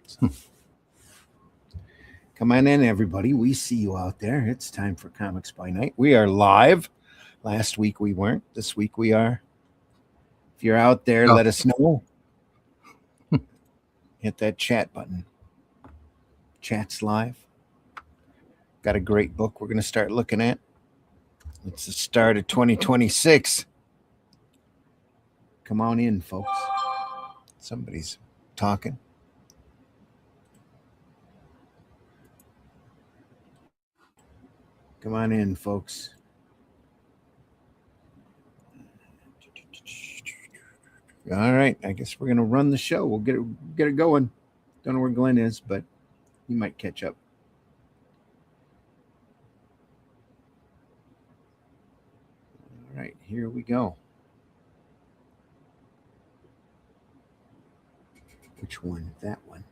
So, come on in, everybody. We see you out there. It's time for Comics by Night. We are live. Last week we weren't. This week we are. If you're out there, let us know. Hit that chat button. Chat's live. Got a great book we're going to start looking at. It's the start of 2026. Come on in, folks. Somebody's talking. Come on in, folks. All right, I guess we're going to run the show. We'll get it going. Don't know where Glenn is, but he might catch up. All right, here we go. Which one? That one.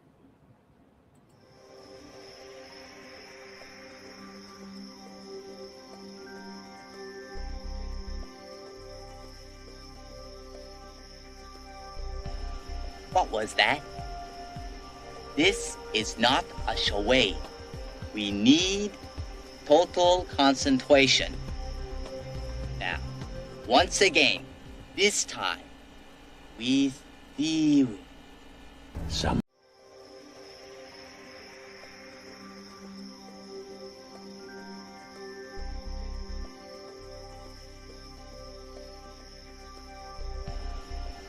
What was that? This is not a charade. We need total concentration. Now, once again, this time, with theory.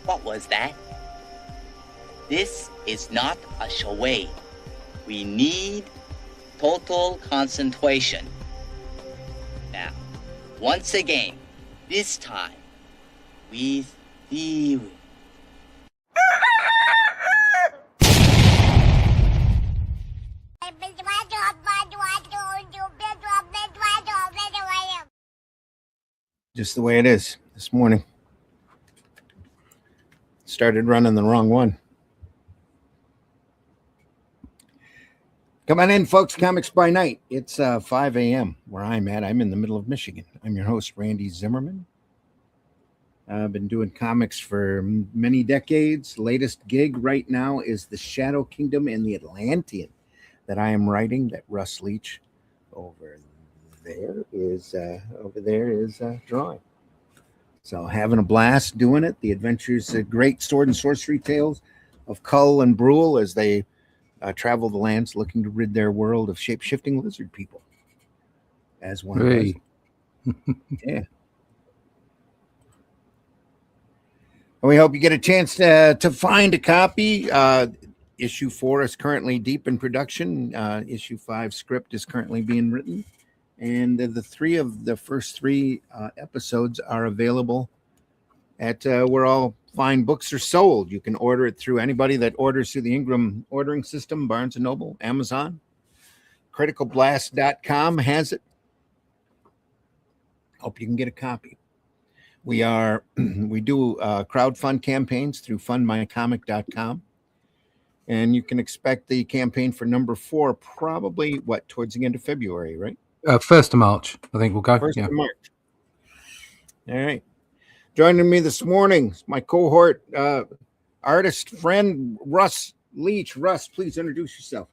What was that? This is not a charade. We need total concentration. Now, once again, this time, with theory. Just the way it is this morning. Started running the wrong one. Come on in, folks. Comics by Night. It's 5 a.m. where I'm at. I'm in the middle of Michigan. I'm your host, Randy Zimmerman. I've been doing comics for many decades. Latest gig right now is The Shadow Kingdom and the Atlantean that I am writing, that Russ Leach over there is drawing. So having a blast doing it. The adventures, great sword and sorcery tales of Cull and Brule as they travel the lands looking to rid their world of shape-shifting lizard people. As one does. Yeah. And we hope you get a chance to find a copy. Issue 4 is currently deep in production. Issue 5 script is currently being written. And the first three episodes are available at where all fine books are sold. You can order it through anybody that orders through the Ingram ordering system, Barnes & Noble, Amazon. CriticalBlast.com has it. Hope you can get a copy. We do crowdfund campaigns through fundmycomic.com. And you can expect the campaign for number 4 probably, towards the end of February, right? 1st of March, I think we'll go. 1st of March. All right. Joining me this morning is my cohort, artist friend, Russ Leach. Russ, please introduce yourself.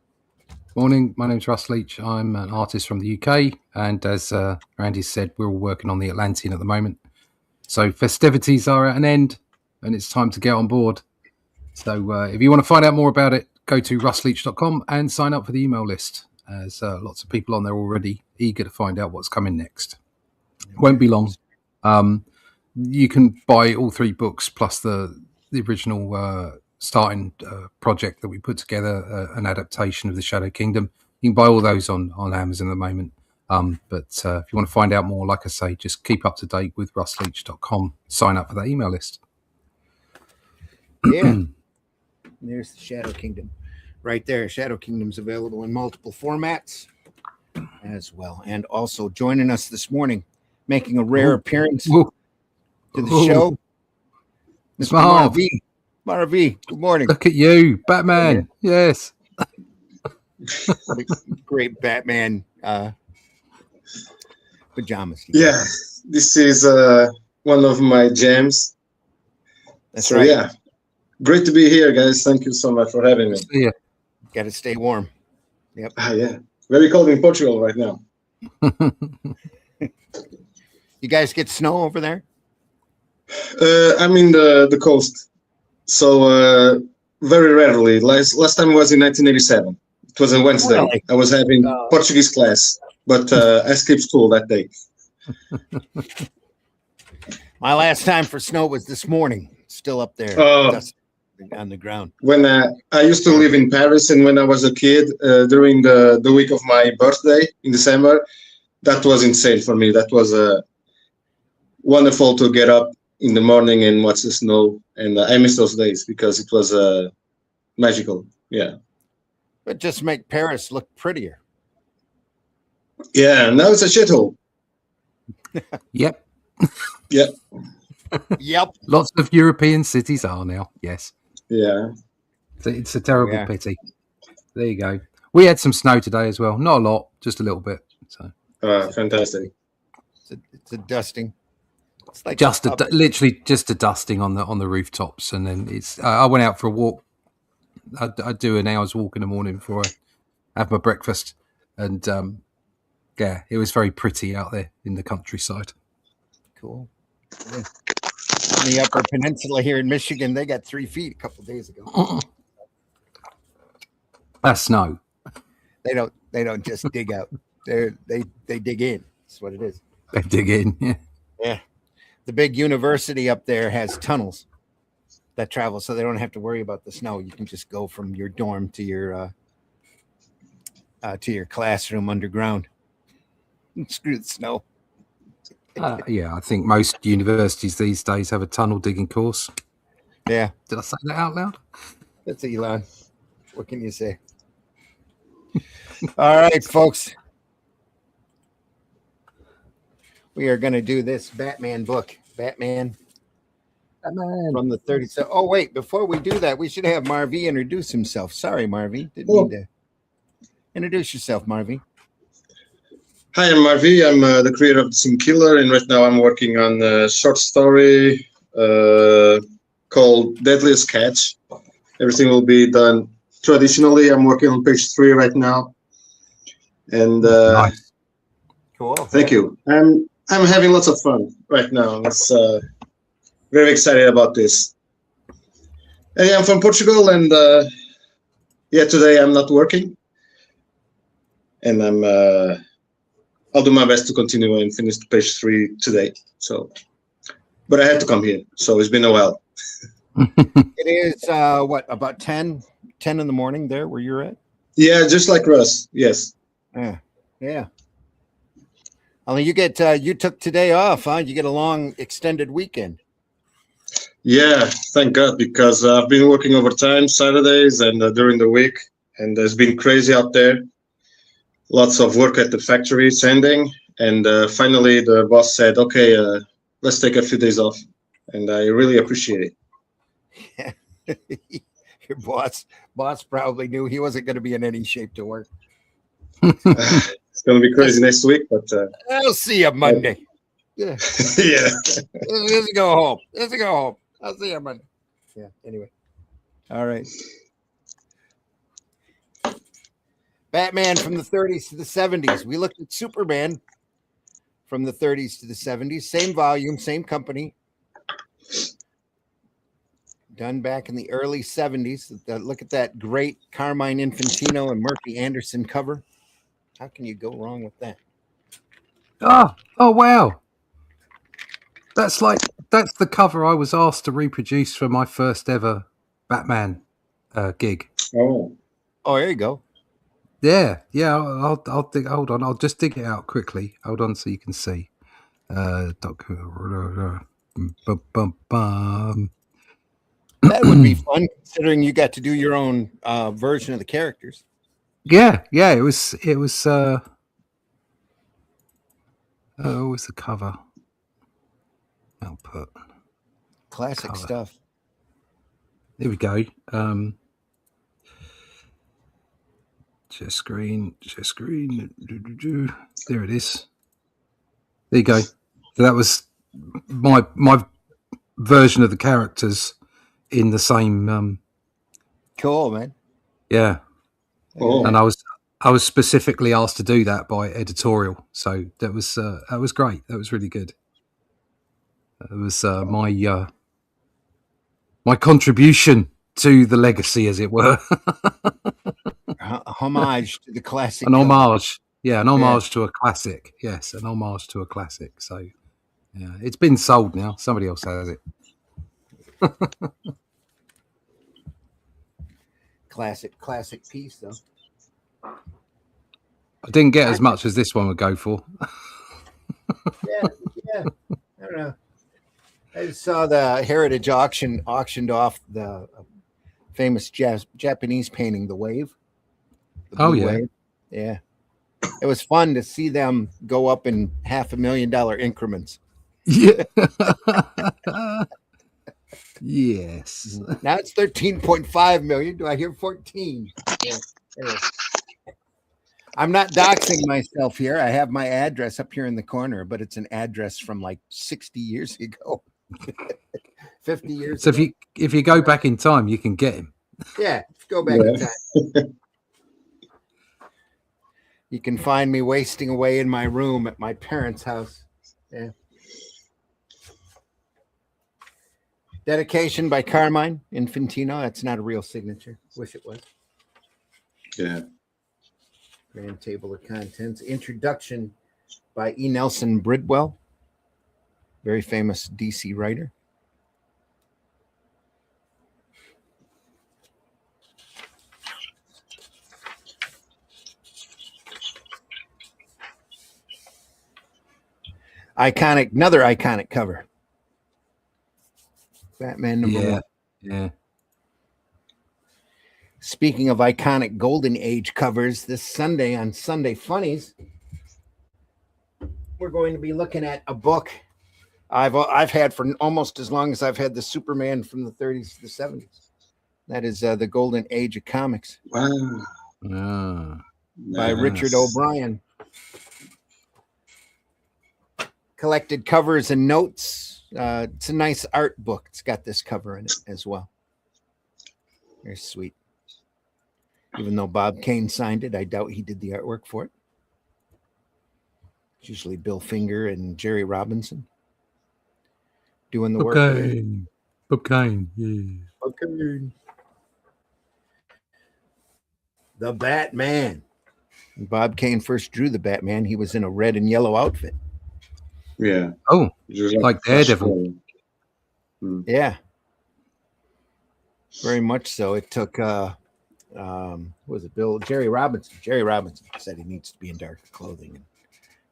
Morning, my name's Russ Leach. I'm an artist from the UK, and as Randy said, we're all working on the Atlantean at the moment. So festivities are at an end, and it's time to get on board. So if you want to find out more about it, go to russleach.com and sign up for the email list, as lots of people on there already eager to find out what's coming next. Won't be long. You can buy all 3 books plus the original starting project that we put together, an adaptation of The Shadow Kingdom. You can buy all those on Amazon at the moment. But if you want to find out more, like I say, just keep up to date with russleach.com. Sign up for that email list. Yeah. There's The Shadow Kingdom right there. Shadow Kingdom's available in multiple formats as well. And also joining us this morning, making a rare appearance to the show, Mr. Marv, good morning. Look at you, Batman. Yes. Great Batman pajamas. Yeah, this is one of my jams. That's right. Yeah, great to be here, guys. Thank you so much for having me. Yeah. Got to stay warm. Yeah. Very cold in Portugal right now. You guys get snow over there? I'm in the coast, so very rarely. Last time was in 1987. It was a Wednesday. Really? I was having Portuguese class, but I skipped school that day. My last time for snow was this morning. Still up there, dust on the ground. When I used to live in Paris, and when I was a kid, during the week of my birthday in December, that was insane for me. That was wonderful to get up in the morning and watch the snow, and I miss those days because it was magical. Yeah. But just make Paris look prettier. Yeah. Now it's a shithole. Yep. Yeah. Yep. Lots of European cities are now. Yes. Yeah. It's a terrible pity. There you go. We had some snow today as well. Not a lot, just a little bit. So fantastic. It's a dusting. It's like just literally just a dusting on the rooftops, and then it's. I went out for a walk. I do an hour's walk in the morning before I have my breakfast, and yeah, it was very pretty out there in the countryside. Cool. Yeah. In the Upper Peninsula here in Michigan, they got 3 feet a couple of days ago. That's snow. They don't just dig out. They dig in. That's what it is. They dig in. Yeah. Yeah. The big university up there has tunnels that travel, so they don't have to worry about the snow. You can just go from your dorm to your classroom underground. Screw the snow. Yeah, I think most universities these days have a tunnel digging course. Yeah. Did I say that out loud? That's Elon. What can you say? All right, folks. We are going to do this Batman book. Batman from the 30s. Oh, wait. Before we do that, we should have Marvy introduce himself. Sorry, Marvy. Didn't mean to. Introduce yourself, Marvy. Hi, I'm Marvy. I'm the creator of The Sim Killer, and right now I'm working on a short story called Deadliest Catch. Everything will be done traditionally. I'm working on page 3 right now. And nice. Cool. Thank you. I'm having lots of fun right now. It's very excited about this. And yeah, I'm from Portugal, and yeah, today I'm not working, and I'll do my best to continue and finish page 3 today. So, but I had to come here, so it's been a while. It is what, about 10 in the morning there where you're at? Yeah, just like Russ. Yes. Yeah. I mean, you took today off, huh? You get a long extended weekend. Yeah, thank God, because I've been working overtime Saturdays and during the week, and it's been crazy out there. Lots of work at the factory sanding, and finally the boss said, "Okay, let's take a few days off," and I really appreciate it. Your boss probably knew he wasn't going to be in any shape to work. It's going to be crazy next week, but I'll see you Monday. Yeah. Yeah. Let's go home. I'll see you Monday. Yeah. Anyway. All right. Batman from the 30s to the 70s. We looked at Superman from the 30s to the 70s. Same volume, same company. Done back in the early 70s. Look at that great Carmine Infantino and Murphy Anderson cover. How can you go wrong with that? Oh wow. That's the cover I was asked to reproduce for my first ever Batman gig. Oh, there you go. Yeah. I'll dig. Hold on, I'll just dig it out quickly. Hold on, so you can see. That would be fun, considering you got to do your own version of the characters. Yeah. It was. What was the cover? Output. Classic cover. Stuff. There we go. Share screen. There it is. There you go. So that was my version of the characters in the same. Cool, man. Yeah. Oh. And I was specifically asked to do that by editorial, so that was great. That was really good. It was my contribution to the legacy, as it were. Homage to the classic. An cover. homage. Yeah, an homage to a classic. Yes, an homage to a classic. So, yeah, it's been sold now. Somebody else has it. Classic piece, though. I didn't get as much as this one would go for. Yeah. I don't know. I just saw the Heritage auctioned off the famous Japanese painting, The Wave. The Blue Wave. Yeah. It was fun to see them go up in $500,000 increments. Yeah. Yes. Now it's 13.5 million. Do I hear 14? Yeah. Anyway. I'm not doxing myself here. I have my address up here in the corner, but it's an address from like 60 years ago. 50 years So ago. if you go back in time, you can get him. Yeah, go back in time. You can find me wasting away in my room at my parents' house. Yeah. Dedication by Carmine Infantino. That's not a real signature. Wish it was. Yeah. Grand table of contents. Introduction by E. Nelson Bridwell. Very famous DC writer. Another iconic cover. Batman number 1. Yeah. Speaking of iconic golden age covers, this Sunday on Sunday Funnies, we're going to be looking at a book I've had for almost as long as I've had the Superman from the 30s to the 70s. That is the golden age of comics. Wow. By Richard O'Brien. Collected covers and notes. It's a nice art book. It's got this cover in it as well. Very sweet. Even though Bob Kane signed it, I doubt he did the artwork for it. It's usually Bill Finger and Jerry Robinson doing the work. Bob Kane, yeah. Okay. The Batman. When Bob Kane first drew the Batman, he was in a red and yellow outfit. Yeah. Oh, like Daredevil. Yeah. Very much so. It took was it Jerry Robinson? Jerry Robinson said he needs to be in darker clothing and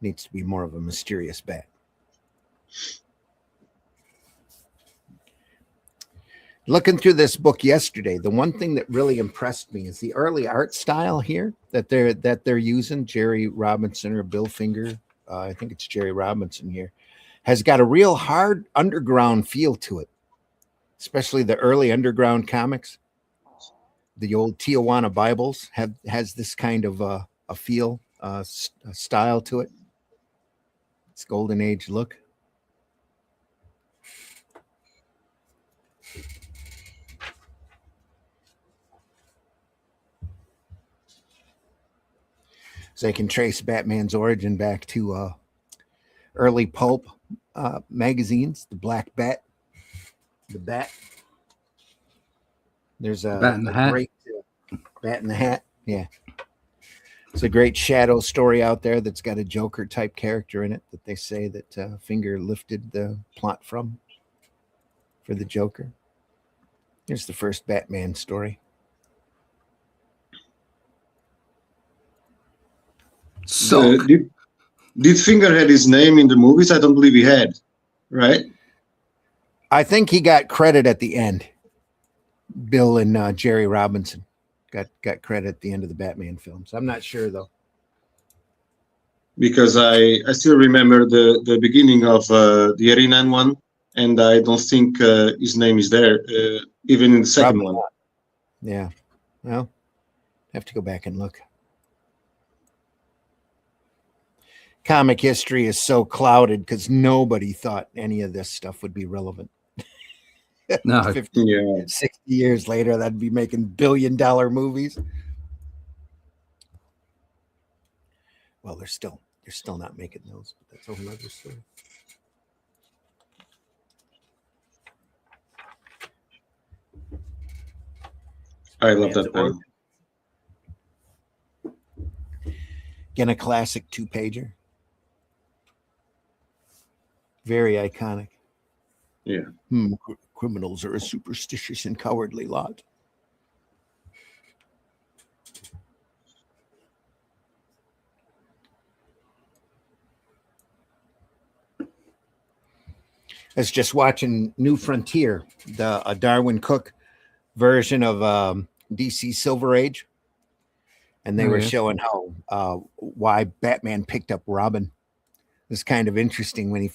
needs to be more of a mysterious bat. Looking through this book yesterday, the one thing that really impressed me is the early art style here that they're using. Jerry Robinson or Bill Finger, I think it's Jerry Robinson here, has got a real hard underground feel to it, especially the early underground comics. The old Tijuana Bibles has this kind of a feel, a style to it. It's golden age look. So they can trace Batman's origin back to early pulp magazines, the Black Bat, the Bat. There's a Bat in the Hat. Great Bat in the Hat. Yeah. It's a great shadow story out there that's got a Joker type character in it that they say that Finger lifted the plot from for the Joker. Here's the first Batman story. So did Finger had his name in the movies? I don't believe he had, right? I think he got credit at the end. Bill and Jerry Robinson got credit at the end of the Batman films. I'm not sure though, because I still remember the beginning of the Arena one, and I don't think his name is there even in the second Probably one. not. Yeah, well, have to go back and look. Comic history is so clouded because nobody thought any of this stuff would be relevant. No. 50, 60 years later, that'd be making $1 billion movies. Well, they're still not making those, but that's a whole other story. I love that pen. Again, a classic 2-pager. Very iconic. Yeah. Criminals are a superstitious and cowardly lot. I was just watching New Frontier, a Darwin Cook version of DC Silver Age, and they were showing how why Batman picked up Robin. It was kind of interesting when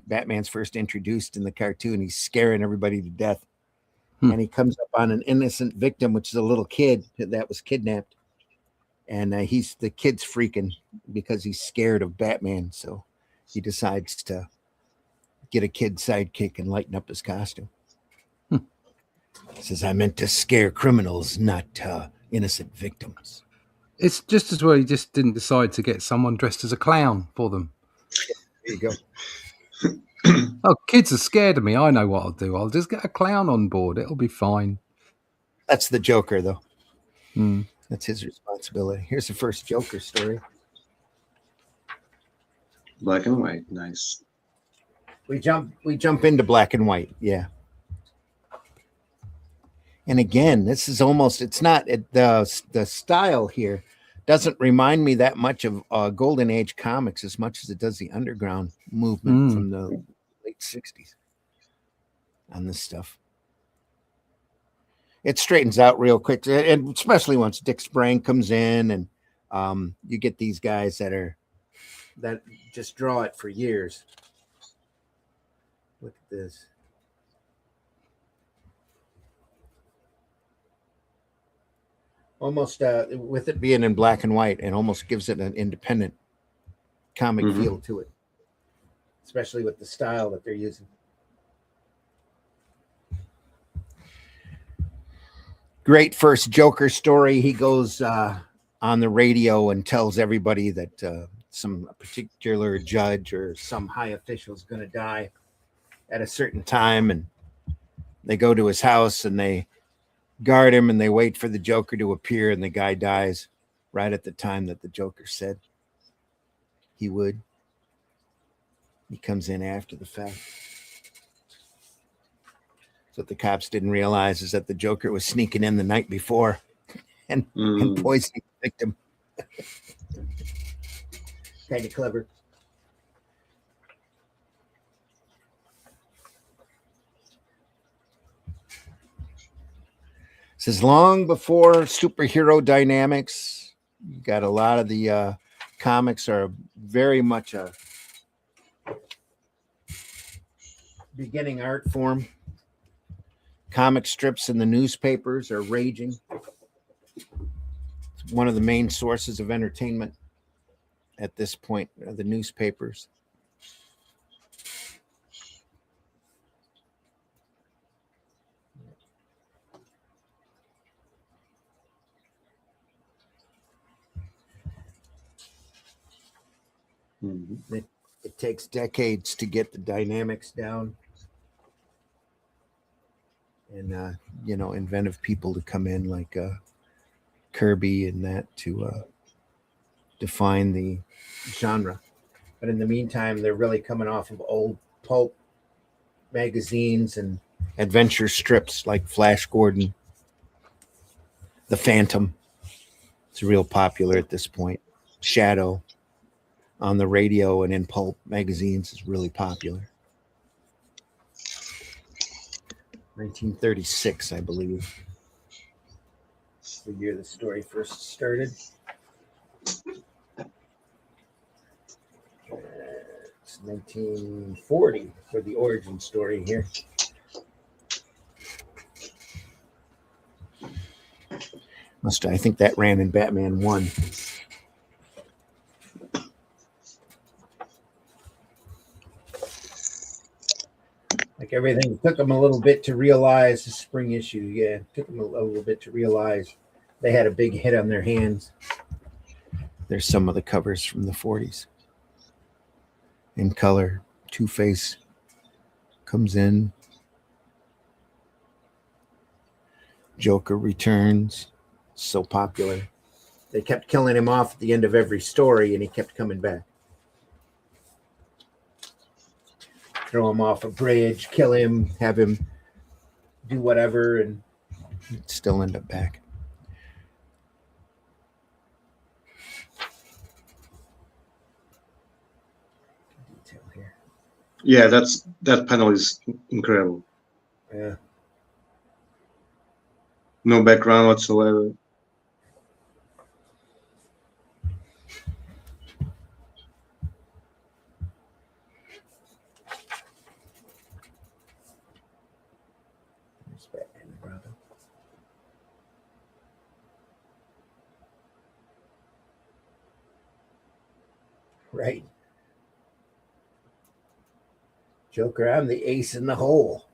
Batman's first introduced in the cartoon. He's scaring everybody to death, and he comes up on an innocent victim, which is a little kid that was kidnapped, and the kid's freaking because he's scared of Batman, so he decides to get a kid sidekick and lighten up his costume. Says, I meant to scare criminals, not innocent victims. It's just as well he just didn't decide to get someone dressed as a clown for them. There you go. Oh, kids are scared of me. I know what I'll do. I'll just get a clown on board. It'll be fine. That's the Joker, though. That's his responsibility. Here's the first Joker story. Black and white. Nice. We jump into black and white. Yeah. And again, this is almost, it's not the style here doesn't remind me that much of Golden Age comics as much as it does the underground movement from the late 60s on this stuff. It straightens out real quick, and especially once Dick Sprang comes in and you get these guys that just draw it for years. Look at this. Almost with it being in black and white, and almost gives it an independent comic feel to it, especially with the style that they're using. Great first Joker story. He goes on the radio and tells everybody that some particular judge or some high official is going to die at a certain time, and they go to his house and they guard him and they wait for the Joker to appear, and the guy dies right at the time that the Joker said he would. He comes in after the fact. So what the cops didn't realize is that the Joker was sneaking in the night before and poisoning the victim. Kind of clever. Says long before superhero dynamics, you got a lot of the comics are very much a beginning art form. Comic strips in the newspapers are raging. It's one of the main sources of entertainment at this point, the newspapers. It takes decades to get the dynamics down, and inventive people to come in like Kirby and that to define the genre. But in the meantime, they're really coming off of old pulp magazines and adventure strips like Flash Gordon, The Phantom. It's real popular at this point. Shadow on the radio and in pulp magazines is really popular. 1936, I believe. That's the year the story first started. It's 1940 for the origin story here. I think that ran in Batman 1. Like everything, it took them a little bit to realize the spring issue. Yeah, it took them a little bit to realize they had a big hit on their hands. There's some of the covers from the 40s. In color, Two-Face comes in. Joker returns. So popular. They kept killing him off at the end of every story, and he kept coming back. Throw him off a bridge, kill him, have him do whatever, and he'd still end up back. Detail here. Yeah, that panel is incredible. Yeah. No background whatsoever. There's Batman and Robin. Right. Joker, I'm the ace in the hole.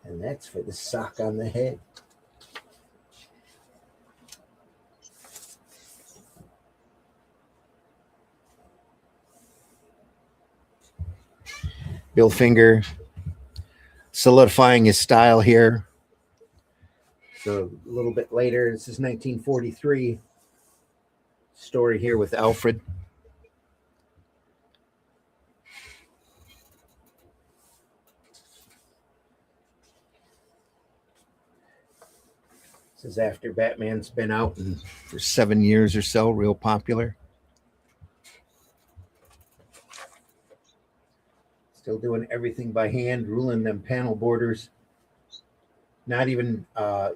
And that's for the sock on the head. Bill Finger solidifying his style here. So a little bit later, this is 1943. Story here with Alfred. This is after Batman's been out for 7 years or so, real popular. Still doing everything by hand, ruling them panel borders. Not even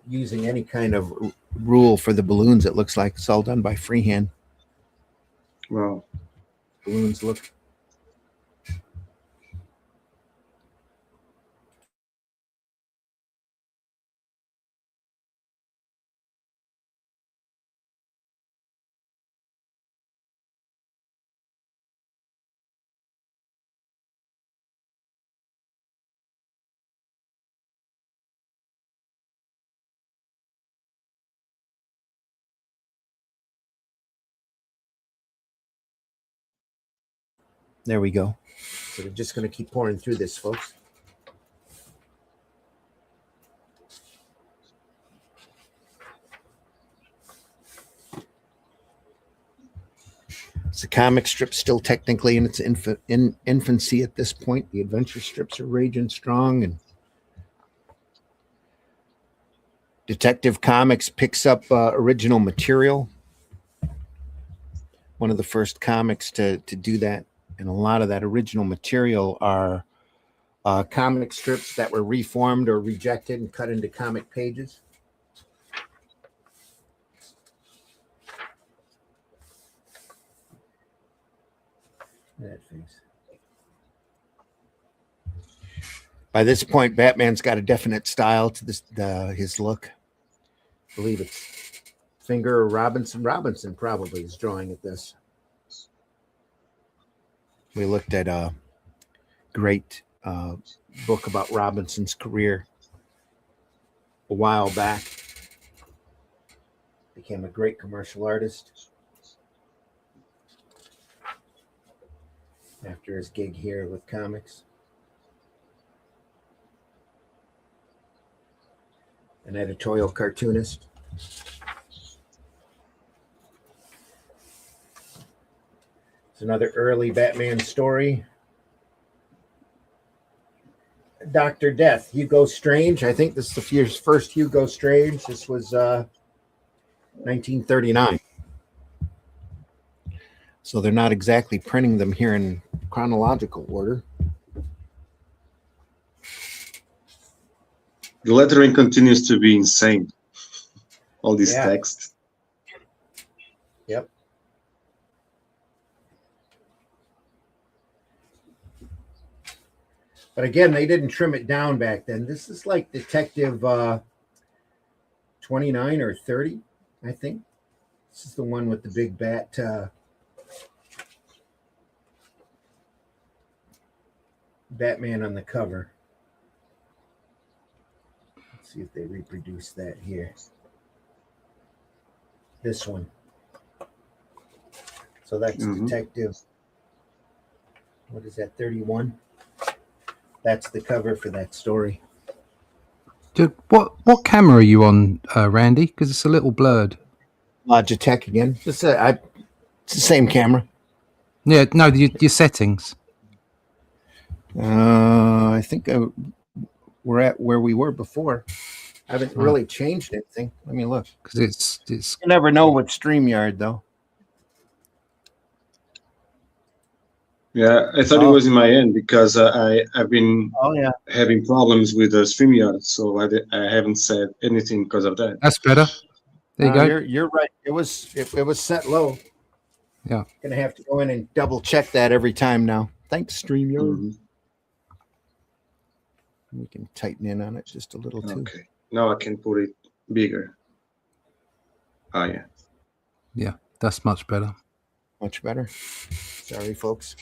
using any kind of rule for the balloons, it looks like. It's all done by freehand. Wow. Balloons look. There we go. So they're just going to keep pouring through this, folks. It's a comic strip still technically in its infancy at this point. The adventure strips are raging strong, and Detective Comics picks up original material. One of the first comics to do that. And a lot of that original material are comic strips that were reformed or rejected and cut into comic pages. That face. By this point, Batman's got a definite style to his look. I believe it's Finger or Robinson. Robinson probably is drawing at this. We looked at a great book about Robinson's career a while back. Became a great commercial artist after his gig here with comics. An editorial cartoonist. It's another early Batman story. Dr. Death, Hugo Strange. I think this is the first Hugo Strange. This was 1939. So they're not exactly printing them here in chronological order. The lettering continues to be insane. All this text. Yep. But again, they didn't trim it down back then. This is like Detective 29 or 30, I think. This is the one with the big bat. Batman on the cover. Let's see if they reproduce that here. This one. So that's Detective. What is that? 31. That's the cover for that story. What camera are you on, Randy? Because it's a little blurred. Logitech again. It's the same camera. Yeah, no, your settings. I think we're at where we were before. I haven't really changed anything. Let me look. Because it's. You never know with StreamYard though. Yeah, I thought it was in my end because I've been having problems with the StreamYard, so I haven't said anything because of that. That's better. There you go. You're right. It was set low. Yeah. Gonna have to go in and double check that every time now. Thanks, StreamYard. We can tighten in on it just a little too. Okay. Now I can put it bigger. Oh yeah. Yeah, that's much better. Much better. Sorry, folks.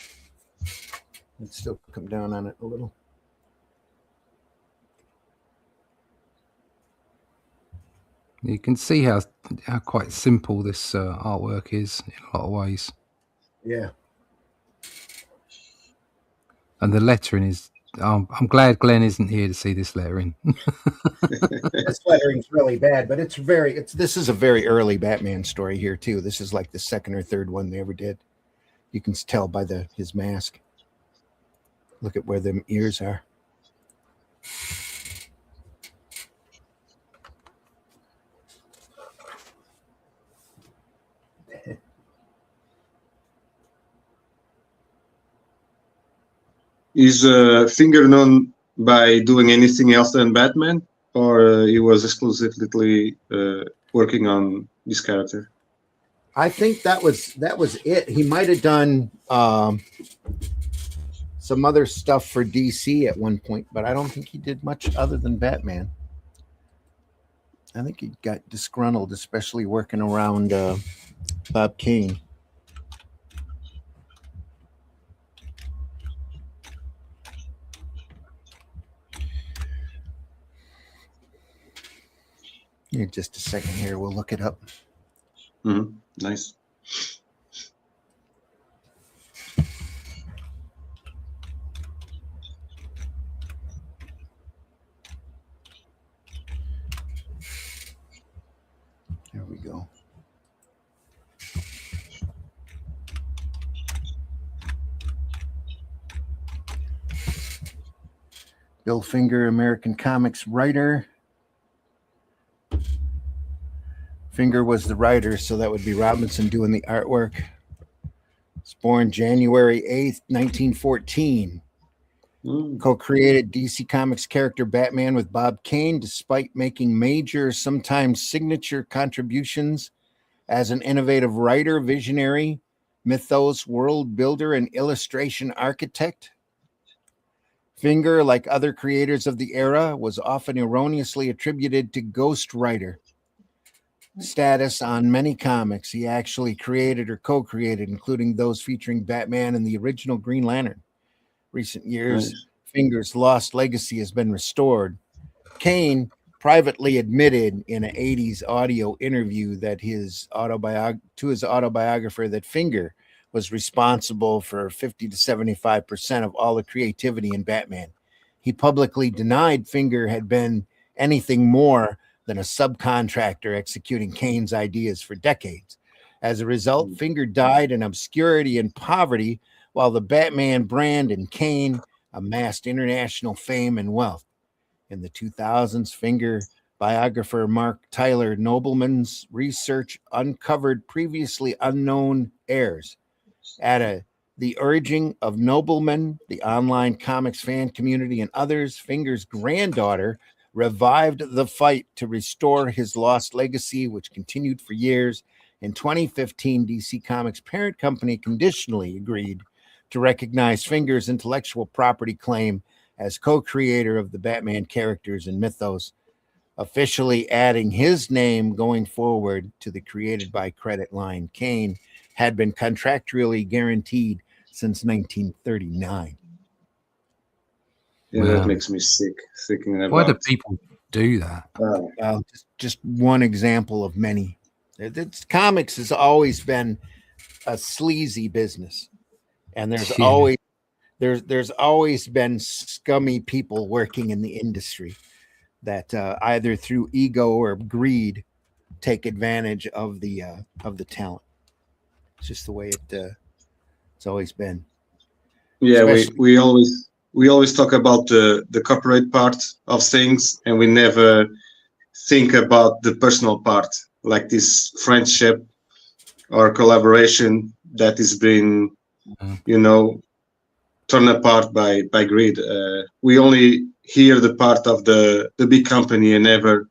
Let's still come down on it a little. You can see how quite simple this artwork is in a lot of ways. Yeah. And the lettering is. I'm glad Glenn isn't here to see this lettering. This lettering's really bad, but this is a very early Batman story here too. This is like the second or third one they ever did. You can tell by his mask. Look at where them ears are. Is Finger known by doing anything else than Batman, or he was exclusively working on this character? I think that was it. He might have done some other stuff for DC at one point, but I don't think he did much other than Batman. I think he got disgruntled, especially working around Bob Kane. In just a second here, we'll look it up. Nice. There we go. Bill Finger, American Comics writer. Finger was the writer, so that would be Robinson doing the artwork. Was born January 8th, 1914. Co-created DC Comics character Batman with Bob Kane, despite making major, sometimes signature contributions as an innovative writer, visionary, mythos, world builder, and illustration architect. Finger, like other creators of the era, was often erroneously attributed to ghostwriter status on many comics he actually created or co-created, including those featuring Batman and the original Green Lantern. Recent years, Finger's lost legacy has been restored. Kane privately admitted in an 80s audio interview that to his autobiographer that Finger was responsible for 50 to 75% of all the creativity in Batman. He publicly denied Finger had been anything more than a subcontractor executing Kane's ideas for decades. As a result, Finger died in obscurity and poverty, while the Batman brand and Kane amassed international fame and wealth. In the 2000s, Finger biographer Mark Tyler Nobleman's research uncovered previously unknown heirs. At the urging of Nobleman, the online comics fan community, and others, Finger's granddaughter revived the fight to restore his lost legacy, which continued for years. In 2015, DC Comics' parent company conditionally agreed to recognize Finger's intellectual property claim as co-creator of the Batman characters and mythos, officially adding his name going forward to the created by credit line. Kane had been contractually guaranteed since 1939. Yeah, that makes me sick thinking about. Why do people do that. Just one example of many. Comics has always been a sleazy business, and there's always been scummy people working in the industry that either through ego or greed take advantage of the talent. It's just the way it's always been. Yeah, we always talk about the corporate part of things, and we never think about the personal part, like this friendship or collaboration that is being, torn apart by greed. We only hear the part of the big company and never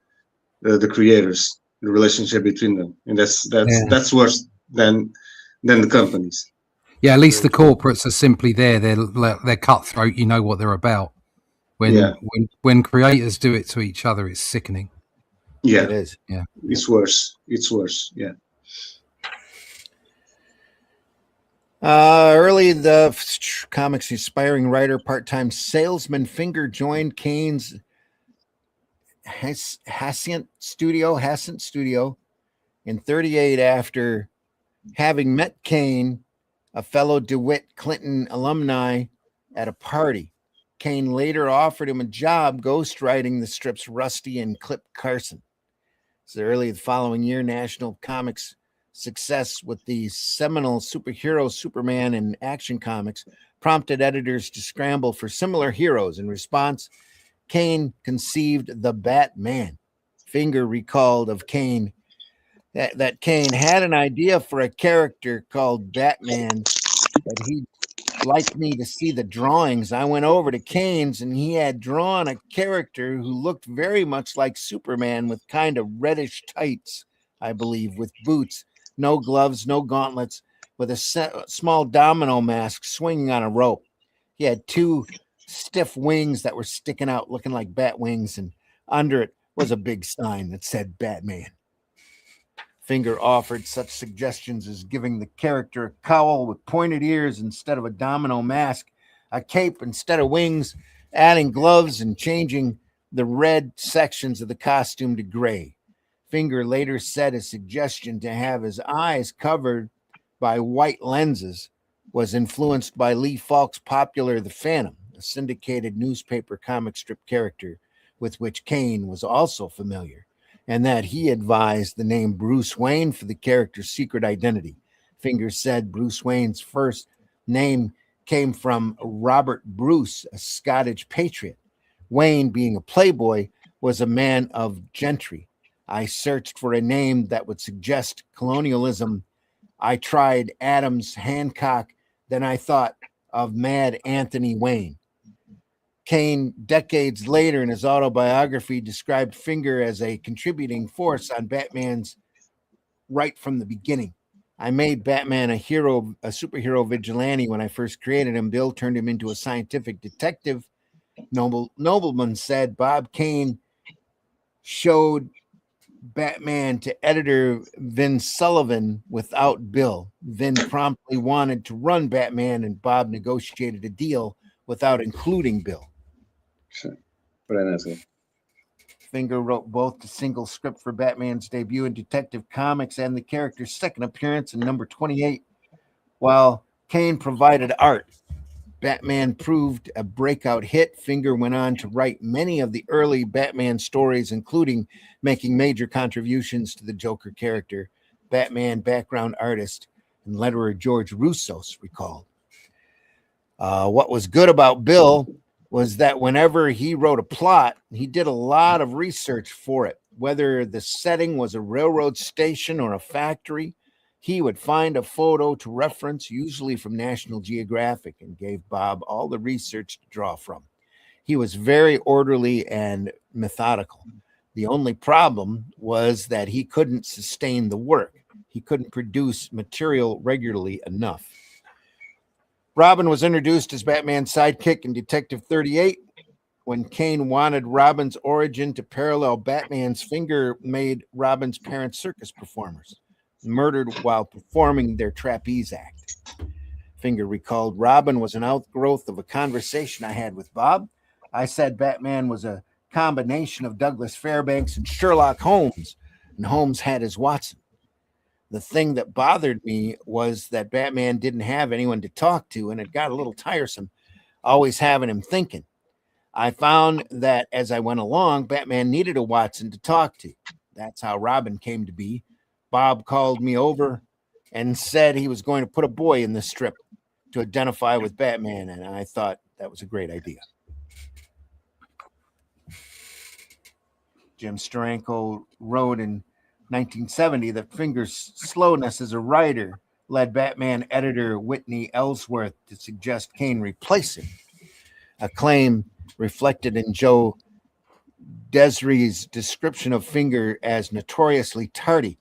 the creators, the relationship between them, and that's worse than the companies. Yeah, at least the corporates are simply there. They're cutthroat. You know what they're about. When creators do it to each other, it's sickening. Yeah, it is. Yeah, it's worse. It's worse. Yeah. Early, the comics aspiring writer, part-time salesman Finger joined Kane's Hascent Studio in 1938 after having met Kane, a fellow DeWitt Clinton alumni, at a party. Kane later offered him a job ghostwriting the strips Rusty and Clip Carson. So early the following year, National Comics' success with the seminal superhero Superman and Action Comics prompted editors to scramble for similar heroes. In response, Kane conceived the Batman. Finger recalled of Kane that Kane had an idea for a character called Batman, but he'd like me to see the drawings. I went over to Kane's and he had drawn a character who looked very much like Superman with kind of reddish tights, I believe, with boots, no gloves, no gauntlets, with a small domino mask swinging on a rope. He had two stiff wings that were sticking out looking like bat wings, and under it was a big sign that said Batman. Finger offered such suggestions as giving the character a cowl with pointed ears instead of a domino mask, a cape instead of wings, adding gloves, and changing the red sections of the costume to gray. Finger later said a suggestion to have his eyes covered by white lenses was influenced by Lee Falk's popular The Phantom, a syndicated newspaper comic strip character with which Kane was also familiar, and that he advised the name Bruce Wayne for the character's secret identity. Finger said Bruce Wayne's first name came from Robert Bruce, a Scottish patriot. Wayne, being a playboy, was a man of gentry. I searched for a name that would suggest colonialism. I tried Adams, Hancock, then I thought of Mad Anthony Wayne. Kane, decades later in his autobiography, described Finger as a contributing force on Batman's right from the beginning. I made Batman a superhero vigilante when I first created him. Bill turned him into a scientific detective. Nobleman said Bob Kane showed Batman to editor Vin Sullivan without Bill. Vin promptly wanted to run Batman, and Bob negotiated a deal without including Bill. Finger wrote both the single script for Batman's debut in Detective Comics and the character's second appearance in number 28, while Kane provided art. Batman proved a breakout hit. Finger went on to write many of the early Batman stories, including making major contributions to the Joker character. Batman background artist and letterer George Roussos recalled. What was good about Bill was that whenever he wrote a plot, he did a lot of research for it. Whether the setting was a railroad station or a factory, he would find a photo to reference, usually from National Geographic, and gave Bob all the research to draw from. He was very orderly and methodical. The only problem was that he couldn't sustain the work. He couldn't produce material regularly enough. Robin was introduced as Batman's sidekick in Detective 38. When Kane wanted Robin's origin to parallel Batman's, Finger made Robin's parents circus performers, murdered while performing their trapeze act. Finger recalled, Robin was an outgrowth of a conversation I had with Bob. I said Batman was a combination of Douglas Fairbanks and Sherlock Holmes, and Holmes had his Watson. The thing that bothered me was that Batman didn't have anyone to talk to, and it got a little tiresome, always having him thinking. I found that as I went along, Batman needed a Watson to talk to. That's how Robin came to be. Bob called me over and said he was going to put a boy in the strip to identify with Batman, and I thought that was a great idea. Jim Steranko wrote in 1970 that Finger's slowness as a writer led Batman editor Whitney Ellsworth to suggest Kane replace him, a claim reflected in Joe Desri's description of Finger as notoriously tardy.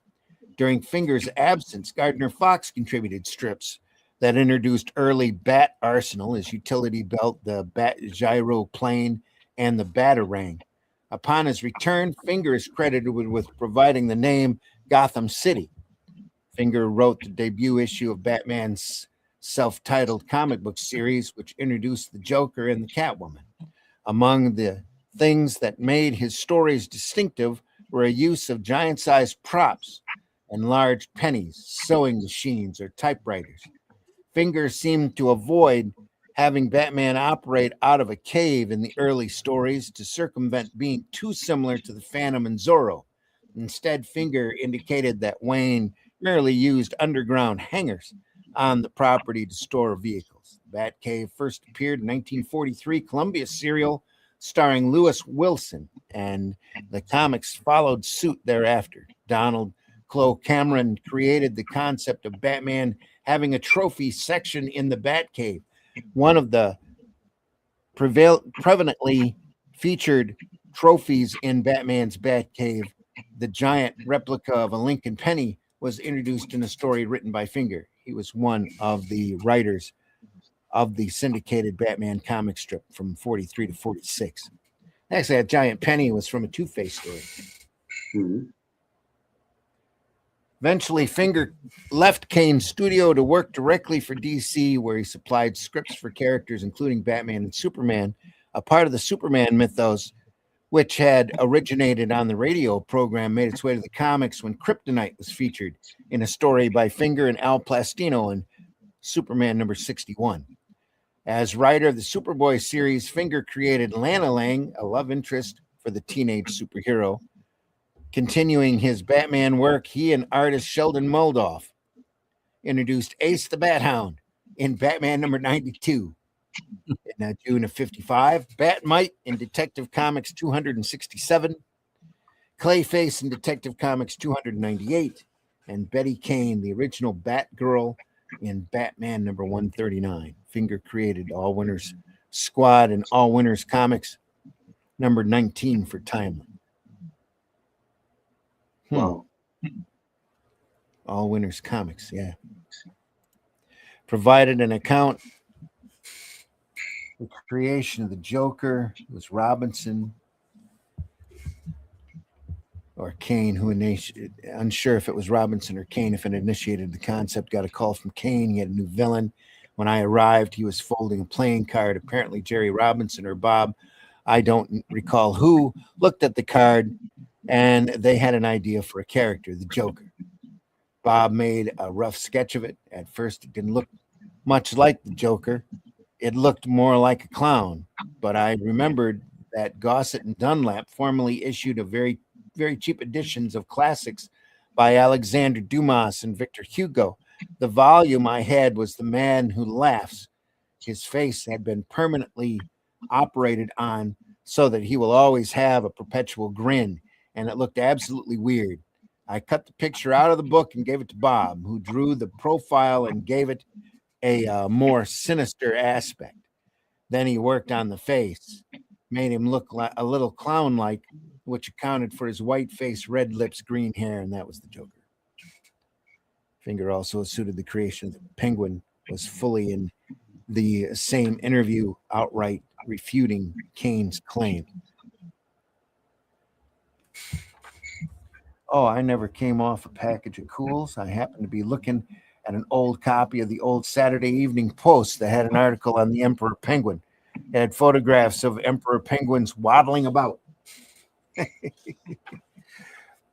During Finger's absence, Gardner Fox contributed strips that introduced early Bat Arsenal, his utility belt, the Bat Gyro plane, and the Batarang. Upon his return, Finger is credited with providing the name Gotham City. Finger wrote the debut issue of Batman's self-titled comic book series, which introduced the Joker and the Catwoman. Among the things that made his stories distinctive were a use of giant-sized props and large pennies, sewing machines, or typewriters. Finger seemed to avoid having Batman operate out of a cave in the early stories to circumvent being too similar to the Phantom and Zorro. Instead, Finger indicated that Wayne merely used underground hangars on the property to store vehicles. Batcave first appeared in 1943 Columbia serial starring Lewis Wilson, and the comics followed suit thereafter. Donald Clow Cameron created the concept of Batman having a trophy section in the Batcave. One of the prevalently featured trophies in Batman's Batcave, the giant replica of a Lincoln penny, was introduced in a story written by Finger. He was one of the writers of the syndicated Batman comic strip from 43 to 46. Actually, that giant penny was from a Two-Face story. Mhm. Eventually, Finger left Kane's studio to work directly for DC, where he supplied scripts for characters including Batman and Superman, a part of the Superman mythos, which had originated on the radio program, made its way to the comics when Kryptonite was featured in a story by Finger and Al Plastino in Superman number 61. As writer of the Superboy series, Finger created Lana Lang, a love interest for the teenage superhero. Continuing his Batman work, he and artist Sheldon Moldoff introduced Ace the Bat Hound in Batman number 92. In June of 55, Batmite in Detective Comics 267, Clayface in Detective Comics 298, and Betty Kane, the original Batgirl, in Batman number 139. Finger created All Winners Squad and All Winners Comics number 19 for Timely. Wow. All Winners Comics, yeah. Provided an account. The creation of the Joker was Robinson or Kane, who initiated, unsure if it was Robinson or Kane, if it initiated the concept. Got a call from Kane. He had a new villain. When I arrived, he was folding a playing card. Apparently, Jerry Robinson or Bob, I don't recall who, looked at the card, and they had an idea for a character, the Joker. Bob made a rough sketch of it. At first, it didn't look much like the Joker. It looked more like a clown, but I remembered that Gossett and Dunlap formerly issued a very cheap editions of classics by Alexander Dumas and Victor Hugo. The volume I had was The Man Who Laughs. His face had been permanently operated on so that he will always have a perpetual grin, and it looked absolutely weird. I cut the picture out of the book and gave it to Bob, who drew the profile and gave it a more sinister aspect. Then he worked on the face, made him look like a little clown-like, which accounted for his white face, red lips, green hair, and that was the Joker. Finger also suited the creation of the Penguin, was fully in the same interview, outright refuting Kane's claim. Oh, I never came off a package of Cools. I happened to be looking at an old copy of the old Saturday Evening Post that had an article on the Emperor Penguin. It had photographs of Emperor Penguins waddling about.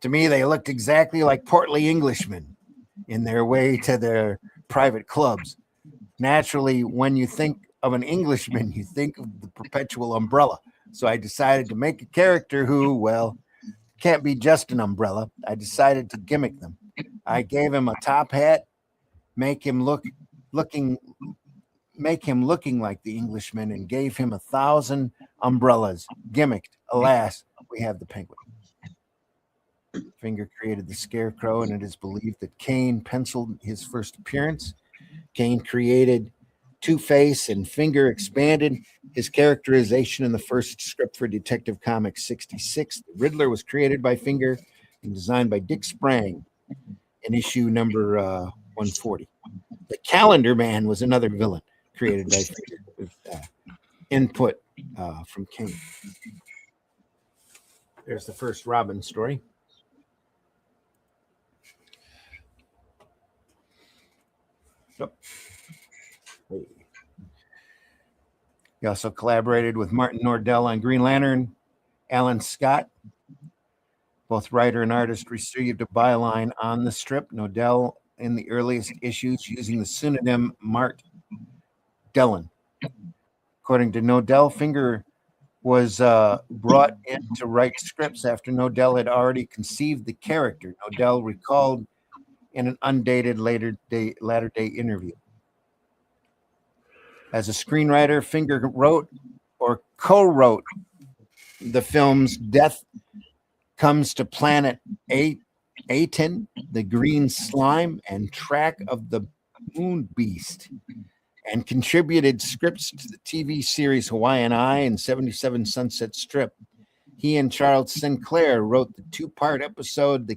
To me, they looked exactly like portly Englishmen in their way to their private clubs. Naturally, when you think of an Englishman, you think of the perpetual umbrella. So I decided to make a character who, well, can't be just an umbrella. I decided to gimmick them. I gave him a top hat, make him looking like the Englishman, and gave him 1,000 umbrellas. Gimmicked. Alas, we have the penguin. Finger created the Scarecrow, and it is believed that Kane penciled his first appearance. Kane created Two-Face, and Finger expanded his characterization in the first script for Detective Comics 66. The Riddler was created by Finger and designed by Dick Sprang in issue number 140. The Calendar Man was another villain created by Finger with input from Kane. There's the first Robin story. Yep. He also collaborated with Martin Nordell on Green Lantern. Alan Scott, both writer and artist, received a byline on the strip. Nordell in the earliest issues using the pseudonym Mart Dellon. According to Nordell, Finger was brought in to write scripts after Nordell had already conceived the character. Nordell recalled in an undated latter day interview. As a screenwriter, Finger wrote or co-wrote the films Death Comes to Planet Aten, The Green Slime, and Track of the Moon Beast, and contributed scripts to the TV series Hawaiian Eye and 77 Sunset Strip. He and Charles Sinclair wrote the two-part episode The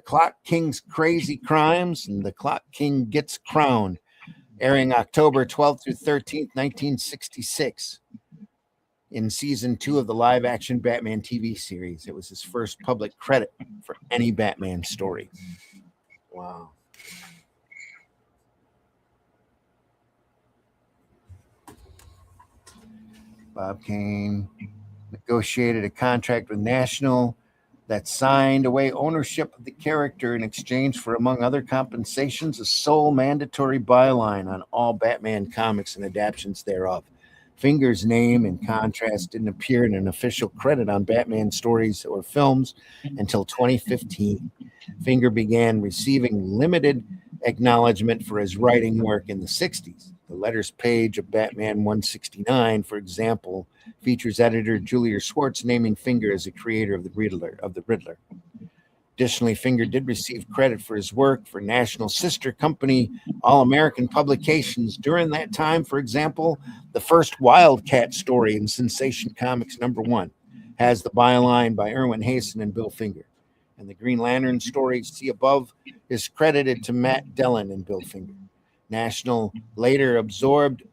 Clock King's Crazy Crimes and The Clock King Gets Crowned, airing October 12th through 13th, 1966, in season 2 of the live-action Batman TV series. It was his first public credit for any Batman story. Wow. Bob Kane negotiated a contract with National that signed away ownership of the character in exchange for, among other compensations, a sole mandatory byline on all Batman comics and adaptations thereof. Finger's name, in contrast, didn't appear in an official credit on Batman stories or films until 2015. Finger began receiving limited acknowledgement for his writing work in the 60s. The letters page of Batman 169, for example, features editor Julia Schwartz naming Finger as the creator of the Riddler. Additionally, Finger did receive credit for his work for National sister company All-American Publications during that time. For example, the first Wildcat story in Sensation Comics #1 has the byline by Erwin Hasen and Bill Finger. And the Green Lantern story, see above, is credited to Matt Dillon and Bill Finger. National later absorbed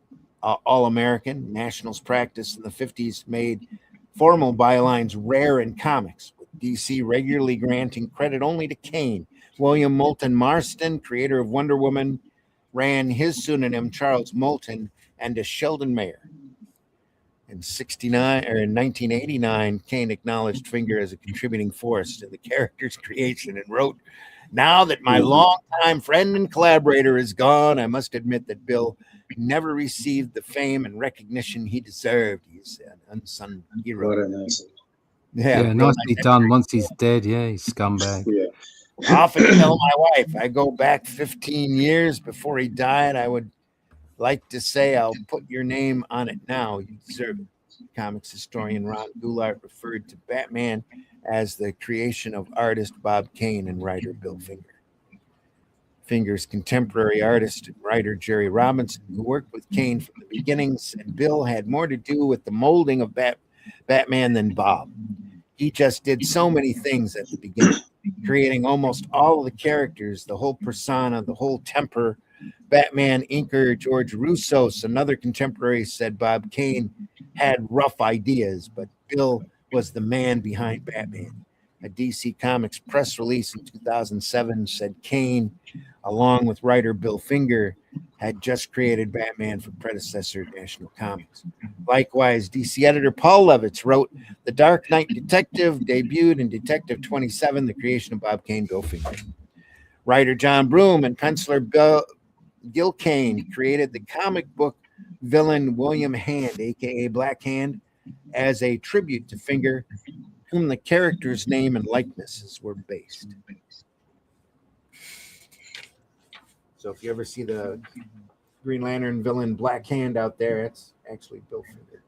All-American. National's practice in the 50s made formal bylines rare in comics, with DC regularly granting credit only to Kane. William Moulton Marston, creator of Wonder Woman, ran his pseudonym Charles Moulton and to Sheldon Mayer. In 1989, Kane acknowledged Finger as a contributing force to the character's creation and wrote, "Now that my longtime friend and collaborator is gone, I must admit that Bill never received the fame and recognition he deserved. He's an unsung hero." What a nice. Yeah, nicely done. Once he's dead, he's scumbag. Yeah. I often tell my wife, I go back 15 years before he died. I would like to say, I'll put your name on it now. You deserve it. Comics historian Ron Goulart referred to Batman as the creation of artist Bob Kane and writer Bill Finger. Finger's contemporary artist and writer Jerry Robinson, who worked with Kane from the beginning, said Bill had more to do with the molding of Batman than Bob. He just did so many things at the beginning, creating almost all of the characters, the whole persona, the whole temper. Batman inker George Roussos, another contemporary, said Bob Kane had rough ideas, but Bill was the man behind Batman. A DC Comics press release in 2007 said Kane along with writer Bill Finger, had just created Batman for predecessor National Comics. Likewise, DC editor Paul Levitz wrote The Dark Knight Detective, debuted in Detective 27, the creation of Bob Kane, Bill Finger. Writer John Broome and penciler Gil Kane created the comic book villain William Hand, aka Black Hand, as a tribute to Finger, whom the character's name and likenesses were based. So if you ever see the Green Lantern villain Black Hand out there, it's actually Bill Finger.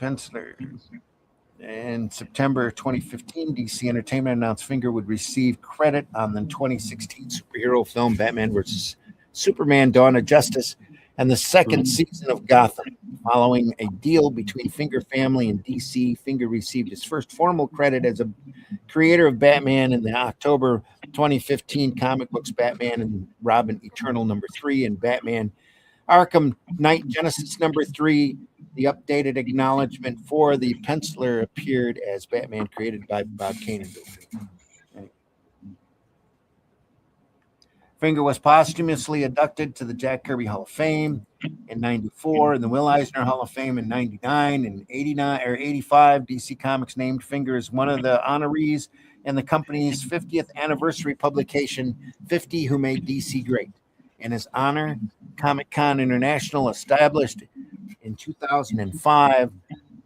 Penciler. In September 2015, DC Entertainment announced Finger would receive credit on the 2016 superhero film Batman vs. Superman: Dawn of Justice and the second season of Gotham. Following a deal between Finger family and DC, Finger received his first formal credit as a creator of Batman in the October 2015 comic books Batman and Robin Eternal #3 and Batman Arkham Knight Genesis #3. The updated acknowledgement for the penciler appeared as Batman created by Bob Kane and Bill Finger. Finger was posthumously inducted to the Jack Kirby Hall of Fame in '94 and the Will Eisner Hall of Fame in '99 and '89 or '85. DC Comics named Finger as one of the honorees in the company's 50th anniversary publication, 50 Who Made DC Great. In his honor, Comic-Con International established in 2005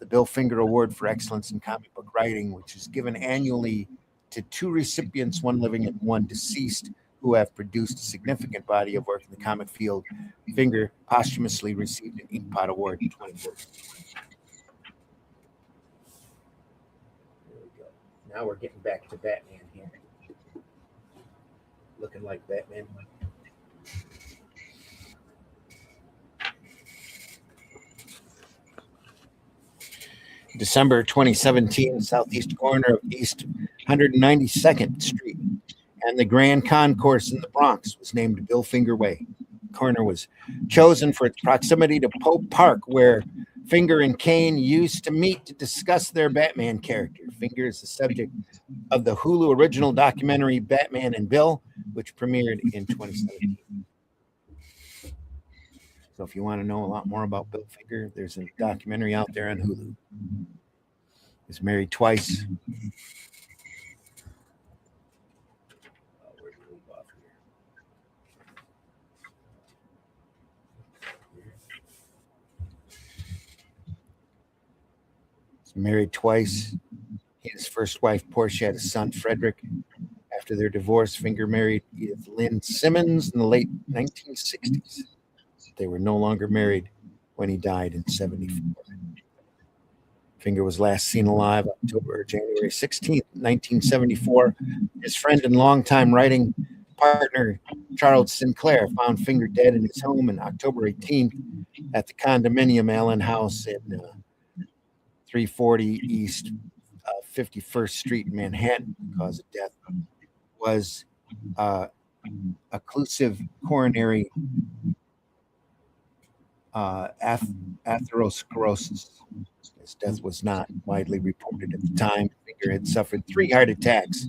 the Bill Finger Award for Excellence in Comic Book Writing, which is given annually to 2 recipients, one living and one deceased, who have produced a significant body of work in the comic field. Finger posthumously received an Inkpot Award in 2014. There we go. Now we're getting back to Batman here. Looking like Batman. December 2017, southeast corner of East 192nd Street and the Grand Concourse in the Bronx was named Bill Finger Way. The corner was chosen for its proximity to Pope Park, where Finger and Kane used to meet to discuss their Batman character. Finger is the subject of the Hulu original documentary Batman and Bill, which premiered in 2017. So if you want to know a lot more about Bill Finger, there's a documentary out there on Hulu. He's married twice. He's married twice. His first wife, Portia, had a son, Frederick. After their divorce, Finger married Edith Lynn Simmons in the late 1960s. They were no longer married when he died in '74. Finger was last seen alive January 16th, 1974. His friend and longtime writing partner, Charles Sinclair, found Finger dead in his home on October 18th at the condominium Allen House in 340 East 51st Street in Manhattan. The cause of death was occlusive coronary atherosclerosis. His death was not widely reported at the time. Finger had suffered 3 heart attacks,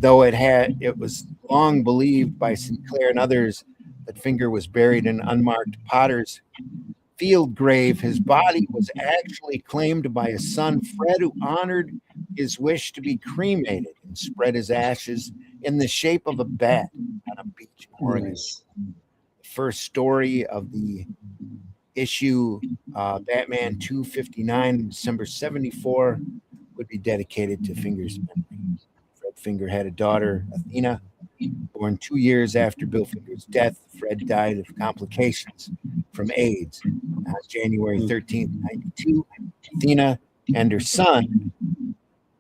though it was long believed by Sinclair and others that Finger was buried in an unmarked Potter's Field grave. His body was actually claimed by his son Fred, who honored his wish to be cremated and spread his ashes in the shape of a bat on a beach in Oregon. Nice. The first story of the issue, Batman 259, December '74, would be dedicated to Finger's memory. Fred Finger had a daughter, Athena, born 2 years after Bill Finger's death. Fred died of complications from AIDS on January 13th, '92. Athena and her son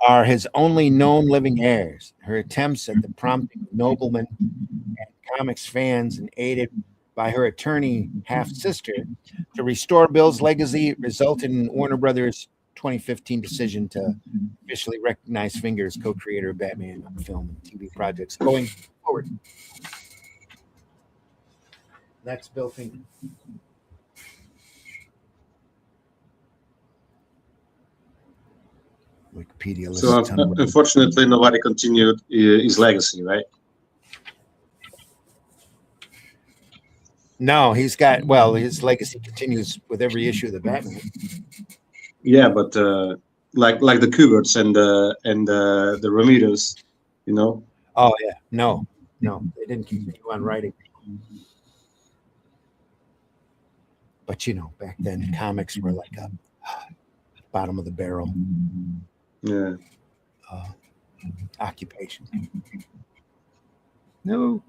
are his only known living heirs. Her attempts at the prompting of noblemen and comics fans and aided by her attorney half-sister to restore Bill's legacy resulted in Warner Brothers' 2015 decision to officially recognize Finger as co-creator of Batman film and TV projects going forward. That's Bill Finger. Wikipedia lists So a ton of unfortunately, nobody continued his legacy, right? No, he's got, well, his legacy continues with every issue of the Batman. Yeah, but like the Kuberts and the Ramirez, you know. Oh yeah, no, they didn't continue on writing. But back then comics were like a bottom of the barrel Yeah. occupation. No,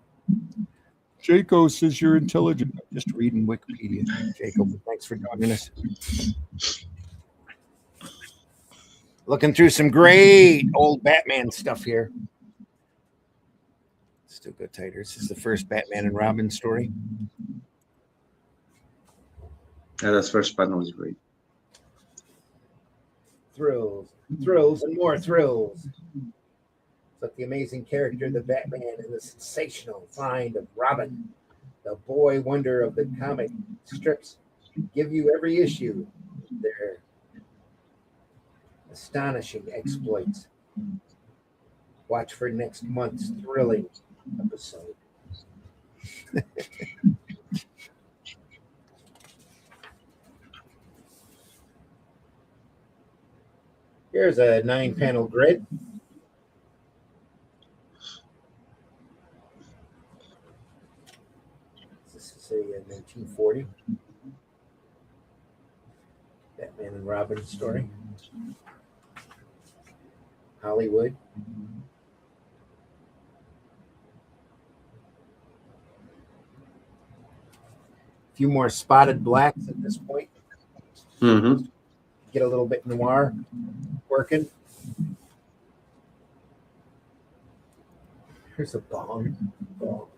Jaco says you're intelligent. I'm just reading Wikipedia. Jacob, thanks for joining us. Looking through some great old Batman stuff here. Still go tighter. This is the first Batman and Robin story. Yeah, that first panel was great. Thrills, and more thrills. But the amazing character, the Batman, and the sensational find of Robin, the boy wonder of the comic strips, give you every issue their astonishing exploits. Watch for next month's thrilling episode. Here's a 9-panel grid. This is a 1940 Batman and Robin story. Hollywood. A few more spotted blacks at this point. Mm-hmm. Get a little bit noir working. Here's a bong. Oh,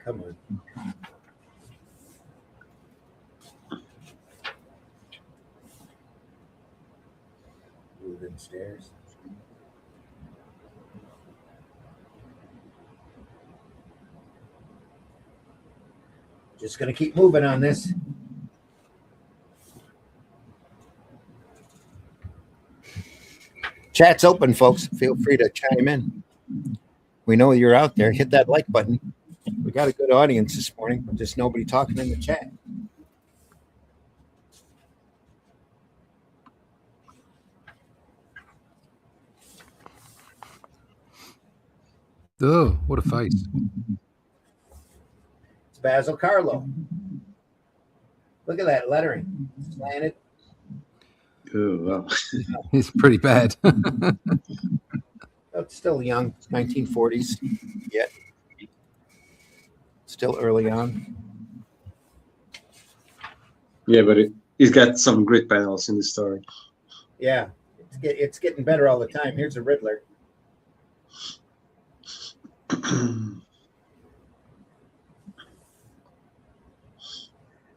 come on. Moving stairs. Just going to keep moving on this. Chat's open, folks. Feel free to chime in. We know you're out there. Hit that like button. We got a good audience this morning, but just nobody talking in the chat. Oh, what a face. It's Basil Carlo. Look at that lettering. Slanted. Oh, wow. It's pretty bad. It's still young, 1940s yet. Still early on. Yeah, but he's got some great panels in the story. Yeah, it's getting better all the time. Here's a Riddler.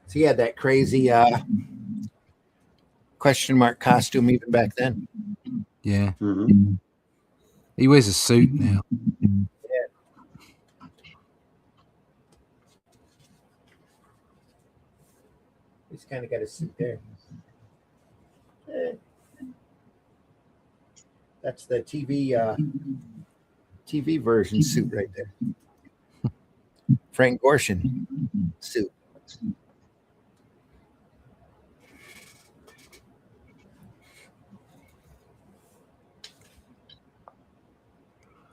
So he had that crazy question mark costume even back then. Yeah. Mm-hmm. He wears a suit now. He's kind of got a suit there. That's the TV version suit right there. Frank Gorshin suit.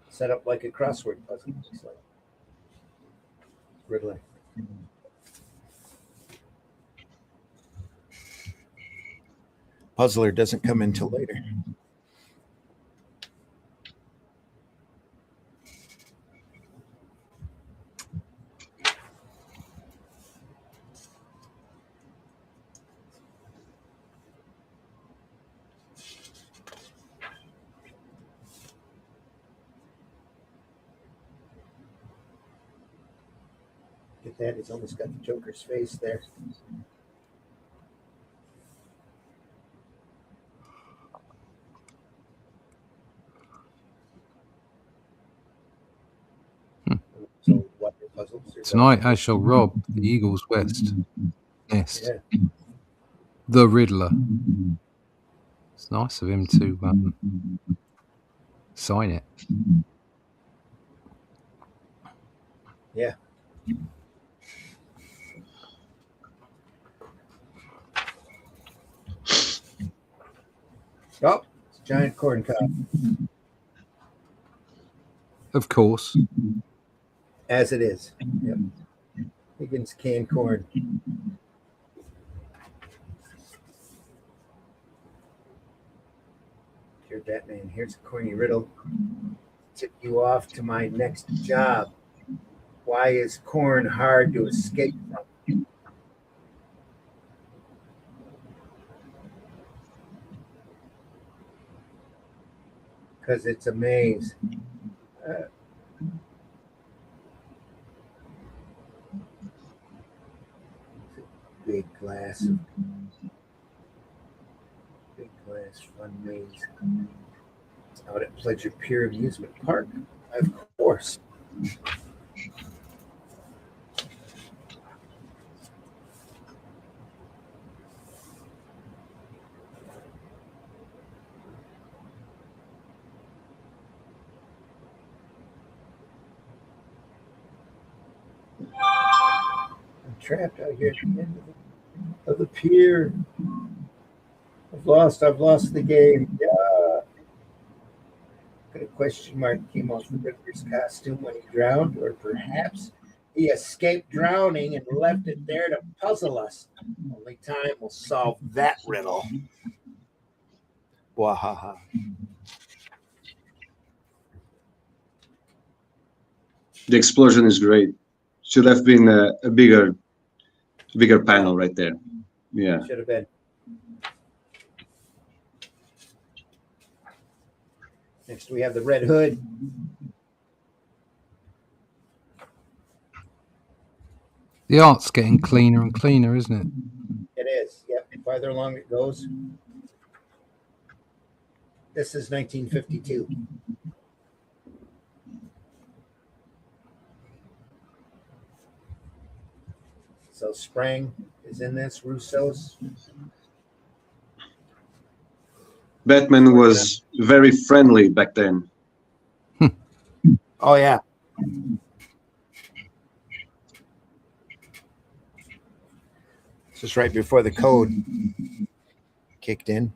Set up like a crossword puzzle. Looks like. Riddler. Puzzler doesn't come in till later. Get that? He's almost got the Joker's face there. So what the puzzles? Tonight I shall rob the Eagles West nest. Yeah. The Riddler. It's nice of him to sign it. Yeah. Oh, it's a giant corn cob. Of course. As it is. Yep. Higgins canned corn. Dear Batman, here's a corny riddle. Tip you off to my next job. Why is corn hard to escape from? Because it's a maze. Big glass fun maze out at Pleasure Pier Amusement Park, of course. I'm trapped out here at the end of the pier. I've lost the game. Yeah. Could a question mark came off the Riddler's costume when he drowned, or perhaps he escaped drowning and left it there to puzzle us. Only time will solve that riddle. Wahaha. The explosion is great. Should have been a bigger panel right there. Yeah. Should have been. Next, we have the Red Hood. The art's getting cleaner and cleaner, isn't it? It is. Yep. Farther along it goes. This is 1952. So Sprang is in this. Russo's. Batman was very friendly back then. Oh, yeah. This is right before the code kicked in.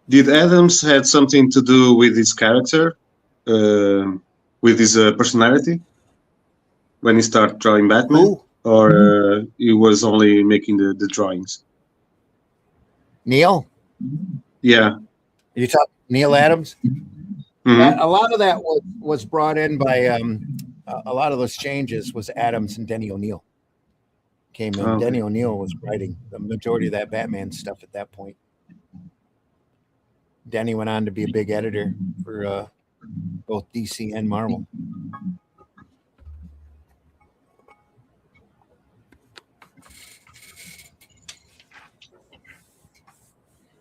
Did Adams had something to do with his character, with his personality, when he started drawing Batman? Who? Or he was only making the drawings? Neil? Yeah. You talking Neil Adams? Mm-hmm. A lot of that was brought in by a lot of those changes was Adams and Denny O'Neil came in. Okay. Denny O'Neil was writing the majority of that Batman stuff at that point. Denny went on to be a big editor for both DC and Marvel.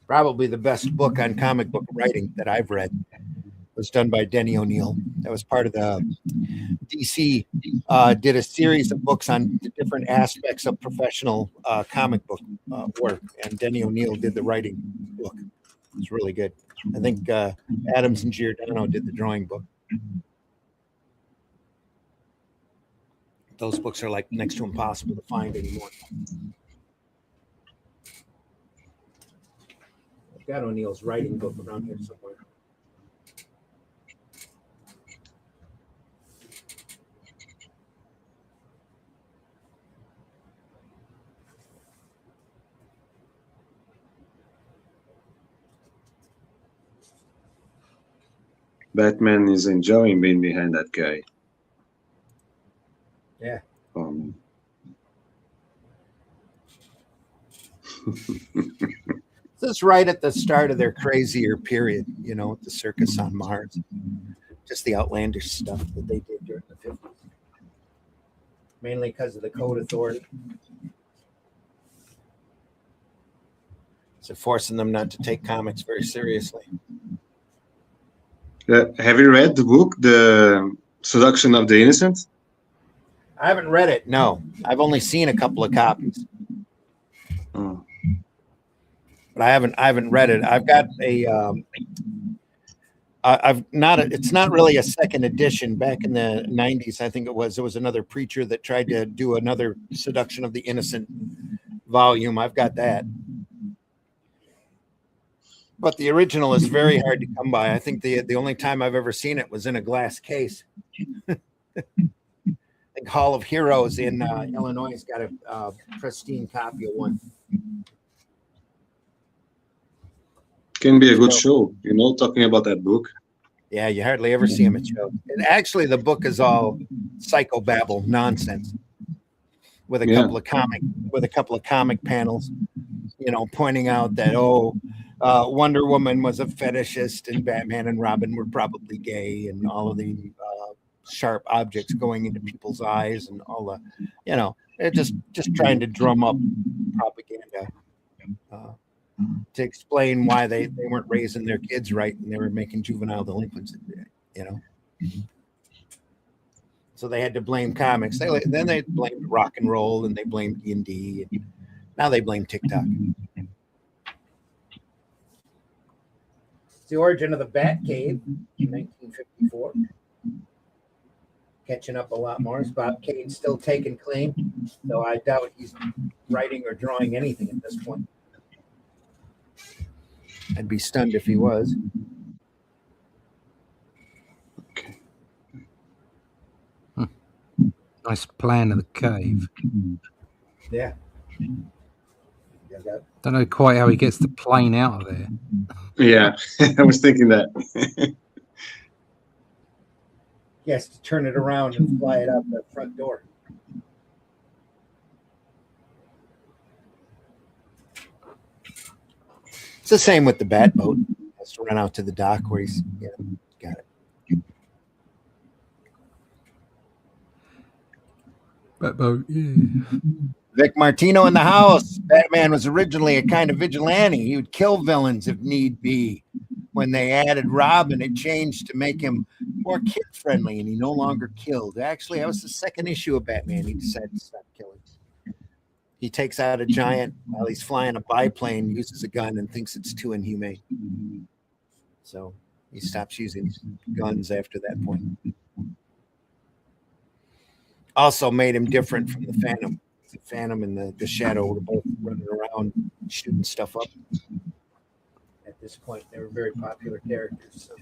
Probably the best book on comic book writing that I've read was done by Denny O'Neil. That was part of the DC did a series of books on the different aspects of professional comic book work, and Denny O'Neil did the writing book. It's really good. I think Adams and Giordano did the drawing book. Those books are like next to impossible to find anymore. I've got O'Neill's writing book around here somewhere. Batman is enjoying being behind that guy. Yeah. This is right at the start of their crazier period, you know, with the circus on Mars. Just the outlandish stuff that they did during the 50s. Mainly because of the Code Authority. So forcing them not to take comics very seriously. Have you read the book, The Seduction of the Innocent? I haven't read it. No, I've only seen a couple of copies, Oh. but I haven't read it. I've got a. I've not. It's not really a second edition. Back in the 90s, I think it was. There was another preacher that tried to do another Seduction of the Innocent volume. I've got that. But the original is very hard to come by. I think the only time I've ever seen it was in a glass case. I think Hall of Heroes in Illinois has got a pristine copy of one. Can be a good show, talking about that book. Yeah, you hardly ever see him at shows. And actually, the book is all psychobabble nonsense with a couple of comic panels, pointing out that Wonder Woman was a fetishist and Batman and Robin were probably gay, and all of the sharp objects going into people's eyes, and all the, they're just trying to drum up propaganda to explain why they weren't raising their kids right and they were making juvenile delinquents, So they had to blame comics. Then they blamed rock and roll, and they blamed D&D, and now they blame TikTok. It's the origin of the Batcave in 1954. Catching up a lot more. Is Bob Kane still taking claim? Though I doubt he's writing or drawing anything at this point. I'd be stunned if he was. Okay. Nice plan of the cave. Yeah. Don't know quite how he gets the plane out of there. Yeah, I was thinking that. He has to turn it around and fly it out the front door. It's the same with the bat boat. He has to run out to the dock where he's got it. Bat boat, yeah. Vic Martino in the house. Batman was originally a kind of vigilante. He would kill villains if need be. When they added Robin, it changed to make him more kid-friendly, and he no longer killed. Actually, that was the second issue of Batman. He decided to stop killing. He takes out a giant while he's flying a biplane, uses a gun, and thinks it's too inhumane. So he stops using guns after that point. Also made him different from the Phantom. The Phantom and the Shadow were both running around shooting stuff up. At this point, they were very popular characters. So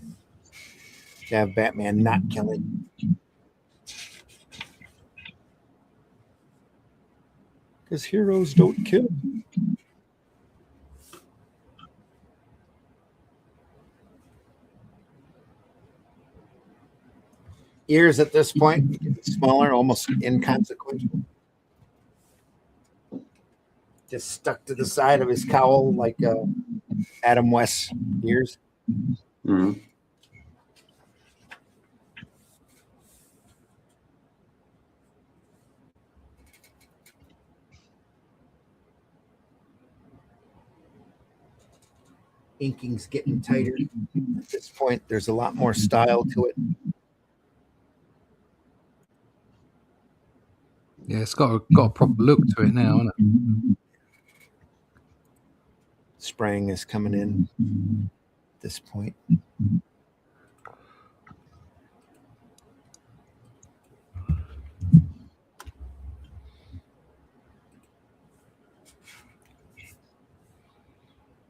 to have Batman not killing. Because heroes don't kill. Ears at this point getting smaller, almost inconsequential. Just stuck to the side of his cowl like Adam West's ears. Mm-hmm. Inking's getting tighter. At this point, there's a lot more style to it. Yeah, it's got a proper look to it now, hasn't it? Spraying is coming in at this point.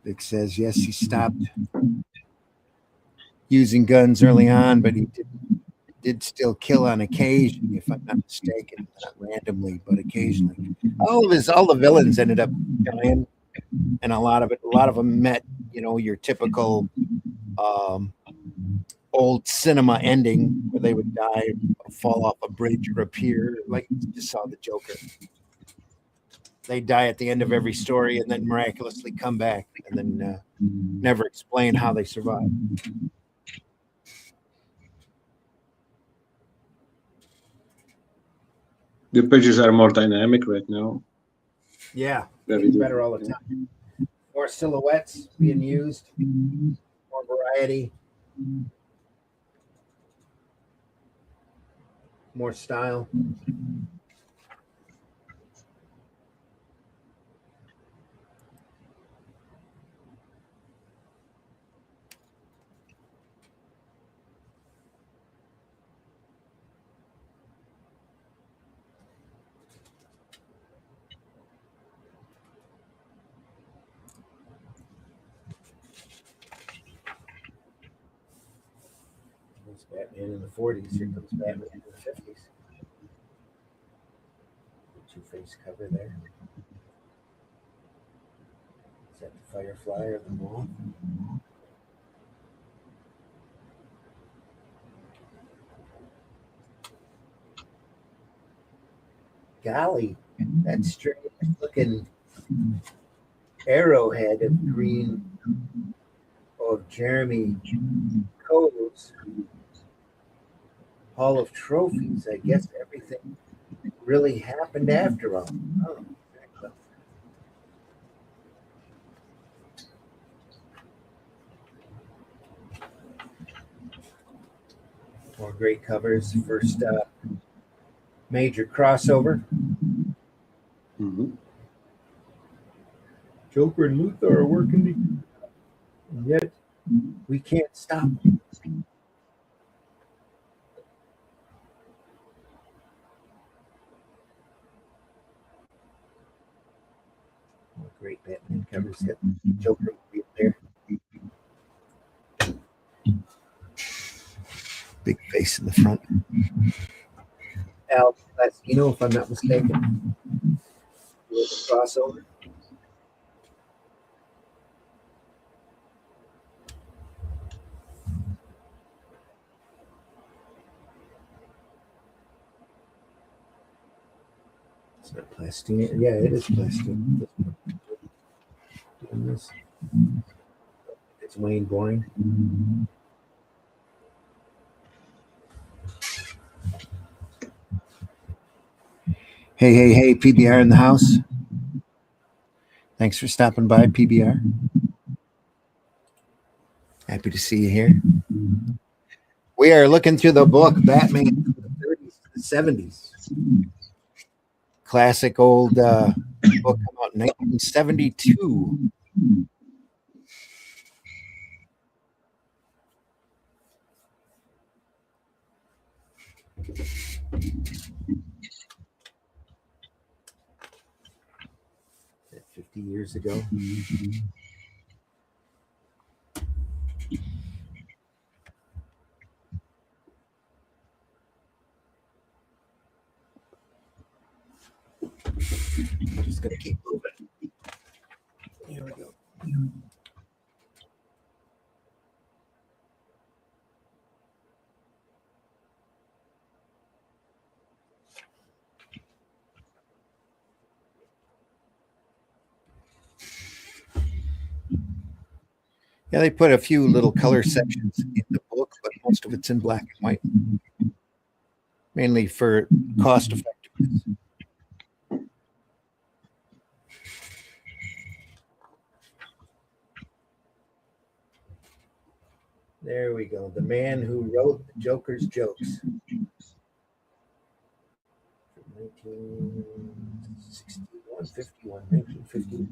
Vic says, yes, he stopped using guns early on, but he did still kill on occasion, if I'm not mistaken. Not randomly, but occasionally. All the villains ended up dying, and a lot of them met, your typical old cinema ending where they would die, fall off a bridge, or appear, like you just saw the Joker. They die at the end of every story and then miraculously come back, and then never explain how they survived. The pages are more dynamic right now. Yeah, Very better all the time. More silhouettes being used, more variety, more style. There's Batman in the 40s. Here comes Batman in the 50s. The Two-Face cover there. Is that the Firefly or the Moth? Golly, that strange looking arrowhead of green of Jeremy Cole's Hall of Trophies. I guess everything really happened after all. Oh, exactly. More great covers. First major crossover. Mm-hmm. Joker and Luthor are working together, and yet we can't stop them. More great Batman covers. Got Joker movie up there. Big face in the front. Al Pacino, if I'm not mistaken. Crossover. It's not plastic. Yeah, it is plastic. Doing this. It's Wayne Boring. Hey, PBR in the house. Thanks for stopping by, PBR. Happy to see you here. We are looking through the book, Batman from the 30s to the 70s. Classic old book, come out in 1972. That 50 years ago. I'm just gonna keep moving. Here we go. Yeah, they put a few little color sections in the book, but most of it's in black and white, mainly for cost effectiveness. There we go. The man who wrote the Joker's jokes. 1961, 51, 1950.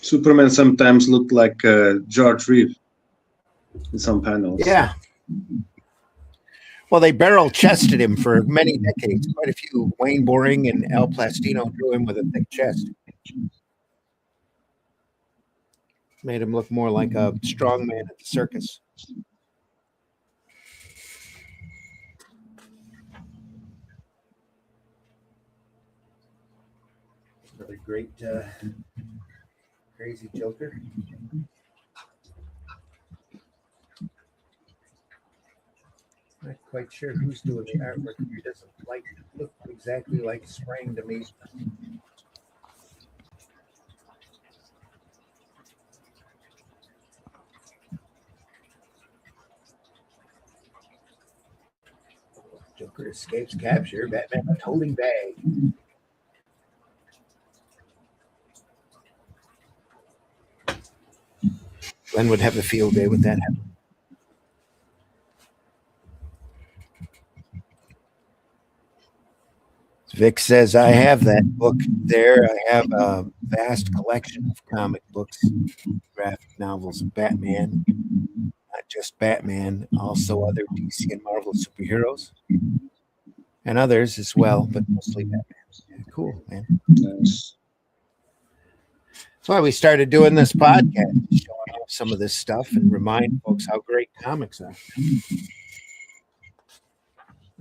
Superman sometimes looked like George Reeve in some panels. Yeah. Well, they barrel chested him for many decades. Quite a few. Wayne Boring and Al Pacino drew him with a thick chest. Made him look more like a strong man at the circus. Another great crazy Joker. Not quite sure who's doing the artwork. It doesn't look exactly like Sprang to me. Joker escapes capture. Batman left holding bag. Glenn would have a field day with that. Vic says, I have that book there. I have a vast collection of comic books, graphic novels of Batman, not just Batman, also other DC and Marvel superheroes, and others as well, but mostly Batman. Yeah, cool, man. Nice. That's why we started doing this podcast, showing off some of this stuff and remind folks how great comics are,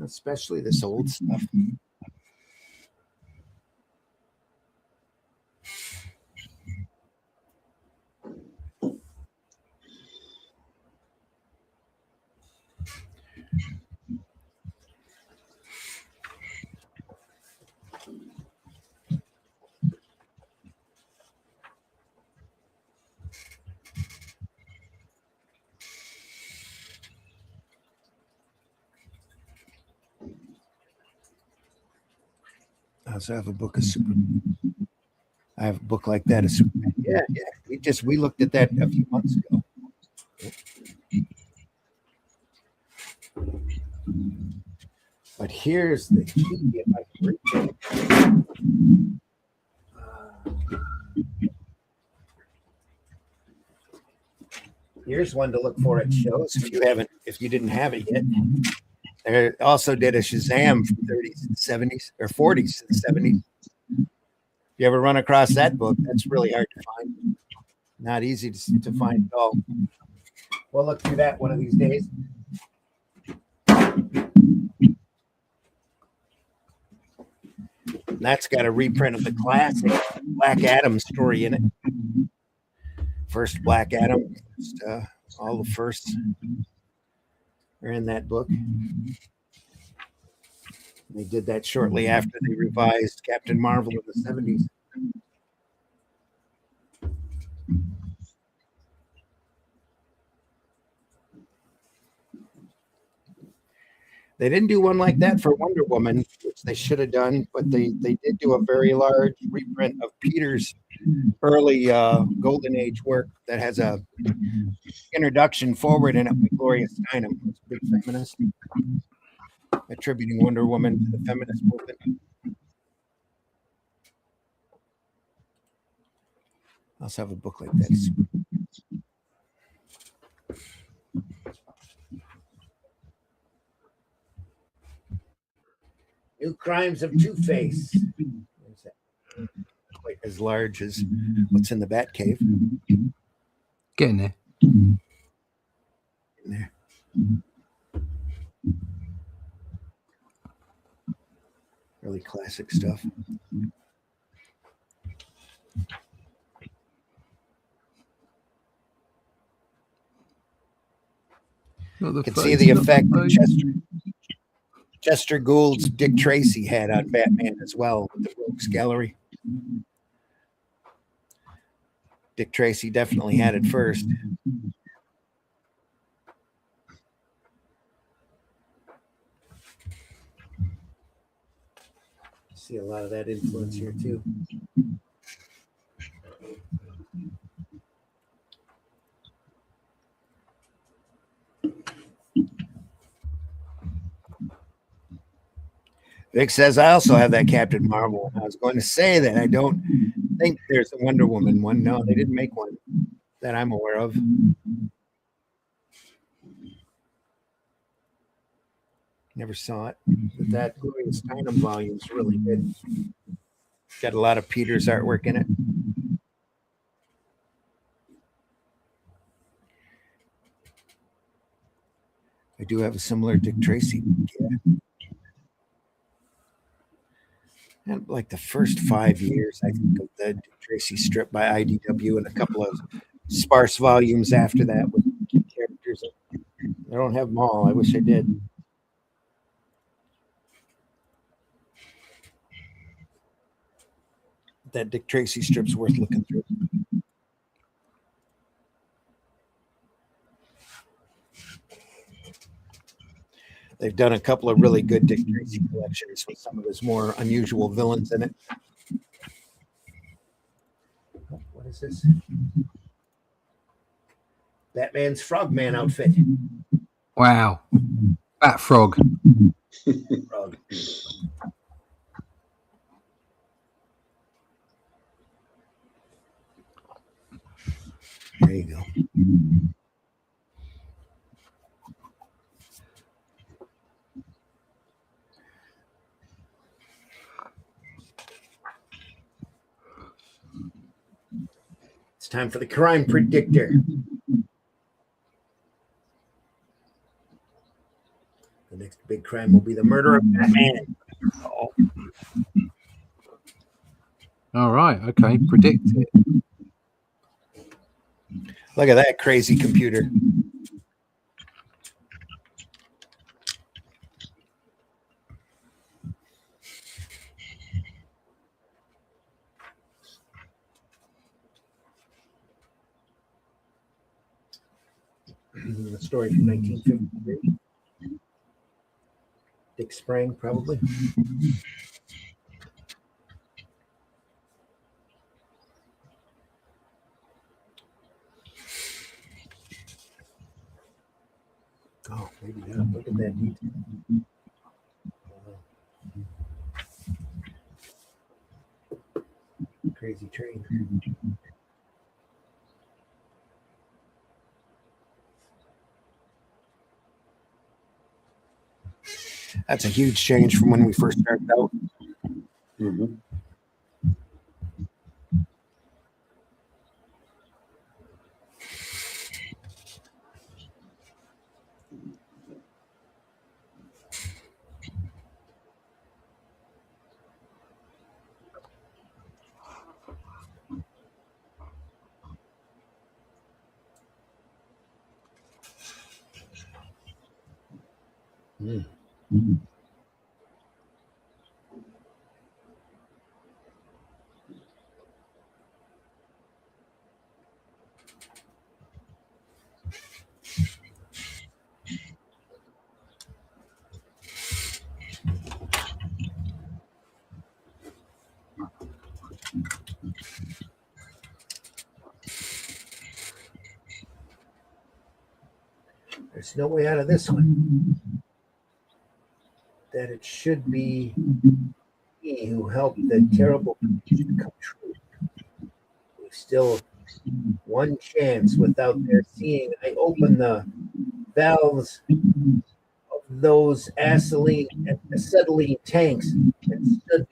especially this old stuff. I also have a book of Superman. I have a book like that of Superman. Yeah. We looked at that a few months ago. But here's the key. If I can reach it. Here's one to look for at shows if you didn't have it yet. They also did a Shazam from 30s and 70s or 40s and 70s. If you ever run across that book, that's really hard to find. Not easy to find at all. We'll look through that one of these days. That's got a reprint of the classic Black Adam story in it. First Black Adam, all the firsts are in that book. They did that shortly after they revised Captain Marvel in the 70s. They didn't do one like that for Wonder Woman, which they should have done, but they did do a very large reprint of Peter's early Golden Age work that has a introduction forward in it by Gloria Steinem, who's a big feminist, attributing Wonder Woman to the feminist movement. I also have a book like that. New Crimes of Two-Face. Quite as large as what's in the Batcave. Getting there. In there. Really classic stuff. You can see the effect that Chester Gould's Dick Tracy had on Batman as well with the Rogues Gallery. Dick Tracy definitely had it first. See a lot of that influence here too. Vic says, I also have that Captain Marvel. I was going to say that I don't think there's a Wonder Woman one. No, they didn't make one that I'm aware of. Never saw it. But that Gloria Steinem volume is really good. Got a lot of Peter's artwork in it. I do have a similar Dick Tracy book, yeah. And like the first 5 years, I think, of the Dick Tracy strip by IDW and a couple of sparse volumes after that with characters. I don't have them all. I wish I did. That Dick Tracy strip's worth looking through. They've done a couple of really good Dick Tracy collections with some of his more unusual villains in it. What is this? Batman's Frogman outfit. Wow. Bat frog. Frog. There you go. It's time for the crime predictor. The next big crime will be the murder of Batman. Oh. All right. Okay. Predict it. Look at that crazy computer. A story from 1953. Dick Sprang, probably. Oh, maybe not. Look at that detail. Crazy train. That's a huge change from when we first started out. Mm-hmm. Mm. There's no way out of this one. That it should be he who helped the terrible prediction come true. We've still one chance without their seeing. I open the valves of those acetylene tanks that stood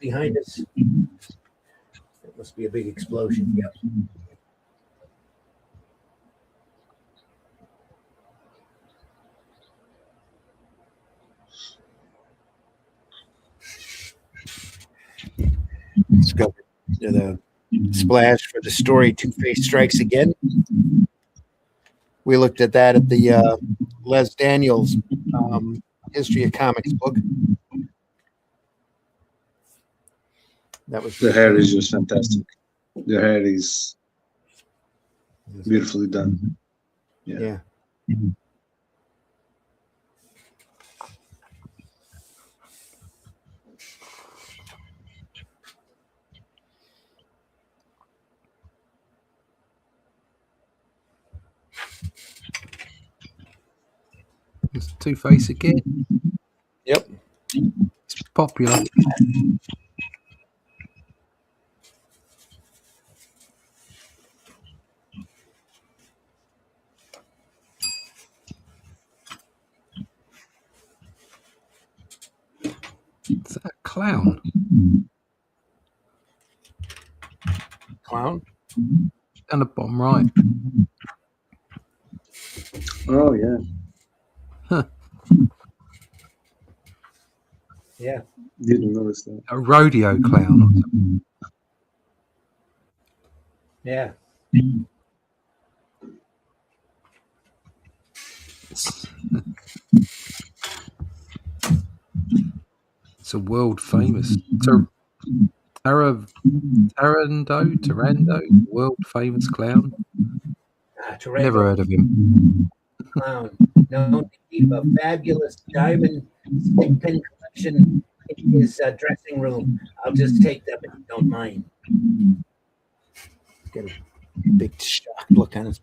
behind us. It must be a big explosion. Yep. Let's go to the splash for the story Two-Face Strikes Again. We looked at that at the Les Daniels History of Comics book. That was The hair is just fantastic. The hair is beautifully done. Yeah. It's Two-Face again. Yep. It's popular. Is that a clown? Clown? Down the bottom right. Oh, yeah. Huh. Yeah. Didn't notice that. A rodeo clown or something. Yeah. It's a world famous Tarando, world famous clown. Never heard of him. Clown, known to keep a fabulous diamond stick pin collection in his dressing room. I'll just take them if you don't mind. Get a big shocked look on his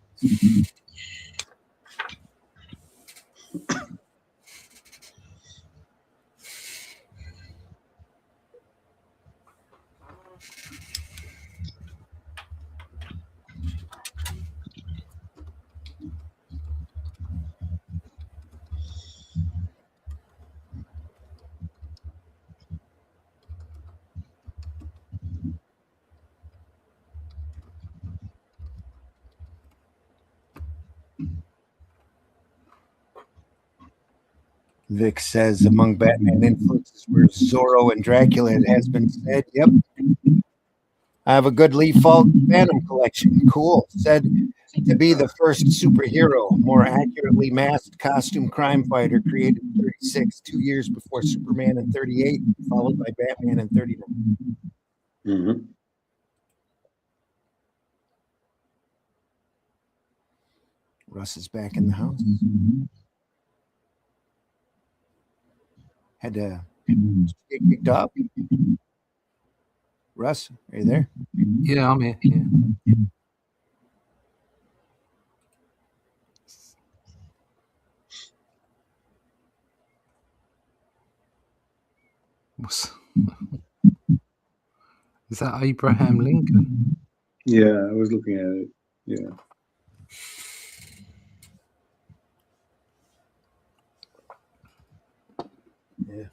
Vic says among Batman influences were Zorro and Dracula. It has been said. Yep. I have a good Lee Falk Phantom collection. Cool. Said to be the first superhero, more accurately masked costume crime fighter created in 36, 2 years before Superman in 38, followed by Batman in 39. Mm-hmm. Russ is back in the house. Had to get kicked off. Russ, are you there? Yeah, I'm here. Yeah. Is that Abraham Lincoln? Yeah, I was looking at it. Yeah. Yeah.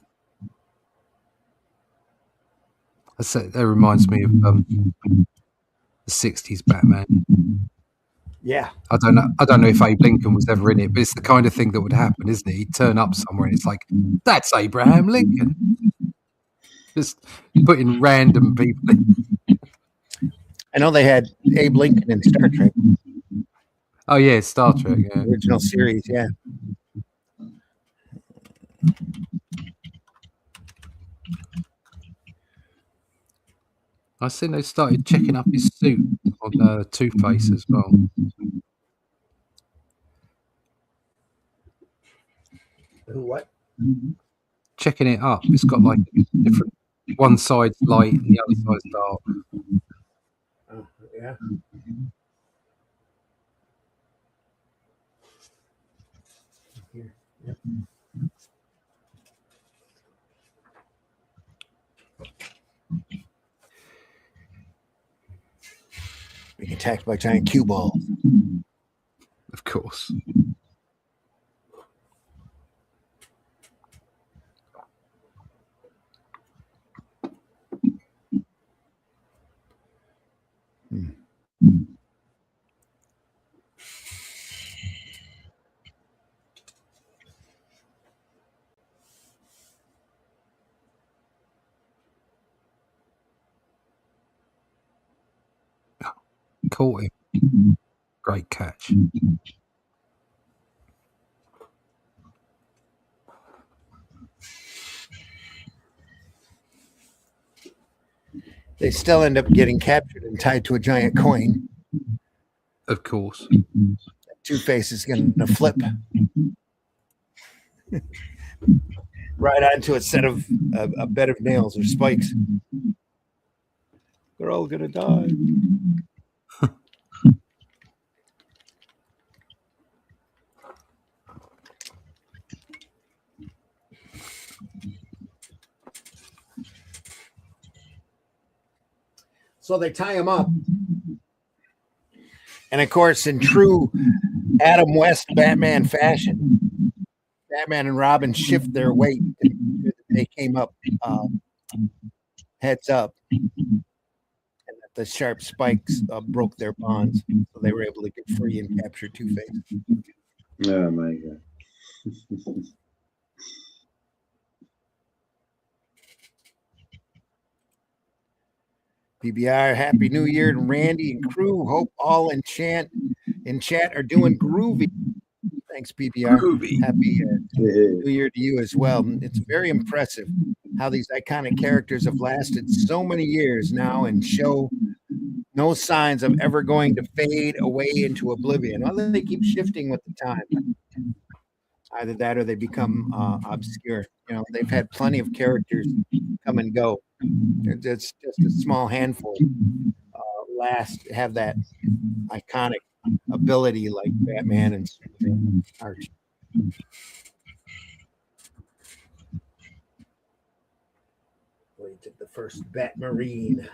That reminds me of the 60s Batman. Yeah. I don't know if Abe Lincoln was ever in it, but it's the kind of thing that would happen, isn't it? He'd turn up somewhere and it's like, that's Abraham Lincoln. Just putting random people in. I know they had Abe Lincoln in Star Trek. Oh yeah, Star Trek, yeah. Original series, yeah. I seen they started checking up his suit on Two-Face as well. Who what? Checking it up. It's got like different, one side's light and the other side's dark. Oh, yeah. Here. Yep. Being attacked by giant cue balls. Of course. Caught him. Great catch. They still end up getting captured and tied to a giant coin. Of course. Two-Face is going to flip right onto a set of a bed of nails or spikes. They're all going to die. So they tie him up. And of course, in true Adam West Batman fashion, Batman and Robin shift their weight to make sure that they came up heads up, and that the sharp spikes broke their bonds, so they were able to get free and capture Two-Face. Oh my god. PBR, Happy New Year to Randy and crew. Hope all in chat are doing groovy. Thanks, PBR. Groovy. Happy New Year to you as well. It's very impressive how these iconic characters have lasted so many years now and show no signs of ever going to fade away into oblivion. Well, they keep shifting with the time. Either that or they become obscure. You know, they've had plenty of characters come and go. It's just a small handful have that iconic ability like Batman and Superman are. Well, he did the first Batmarine.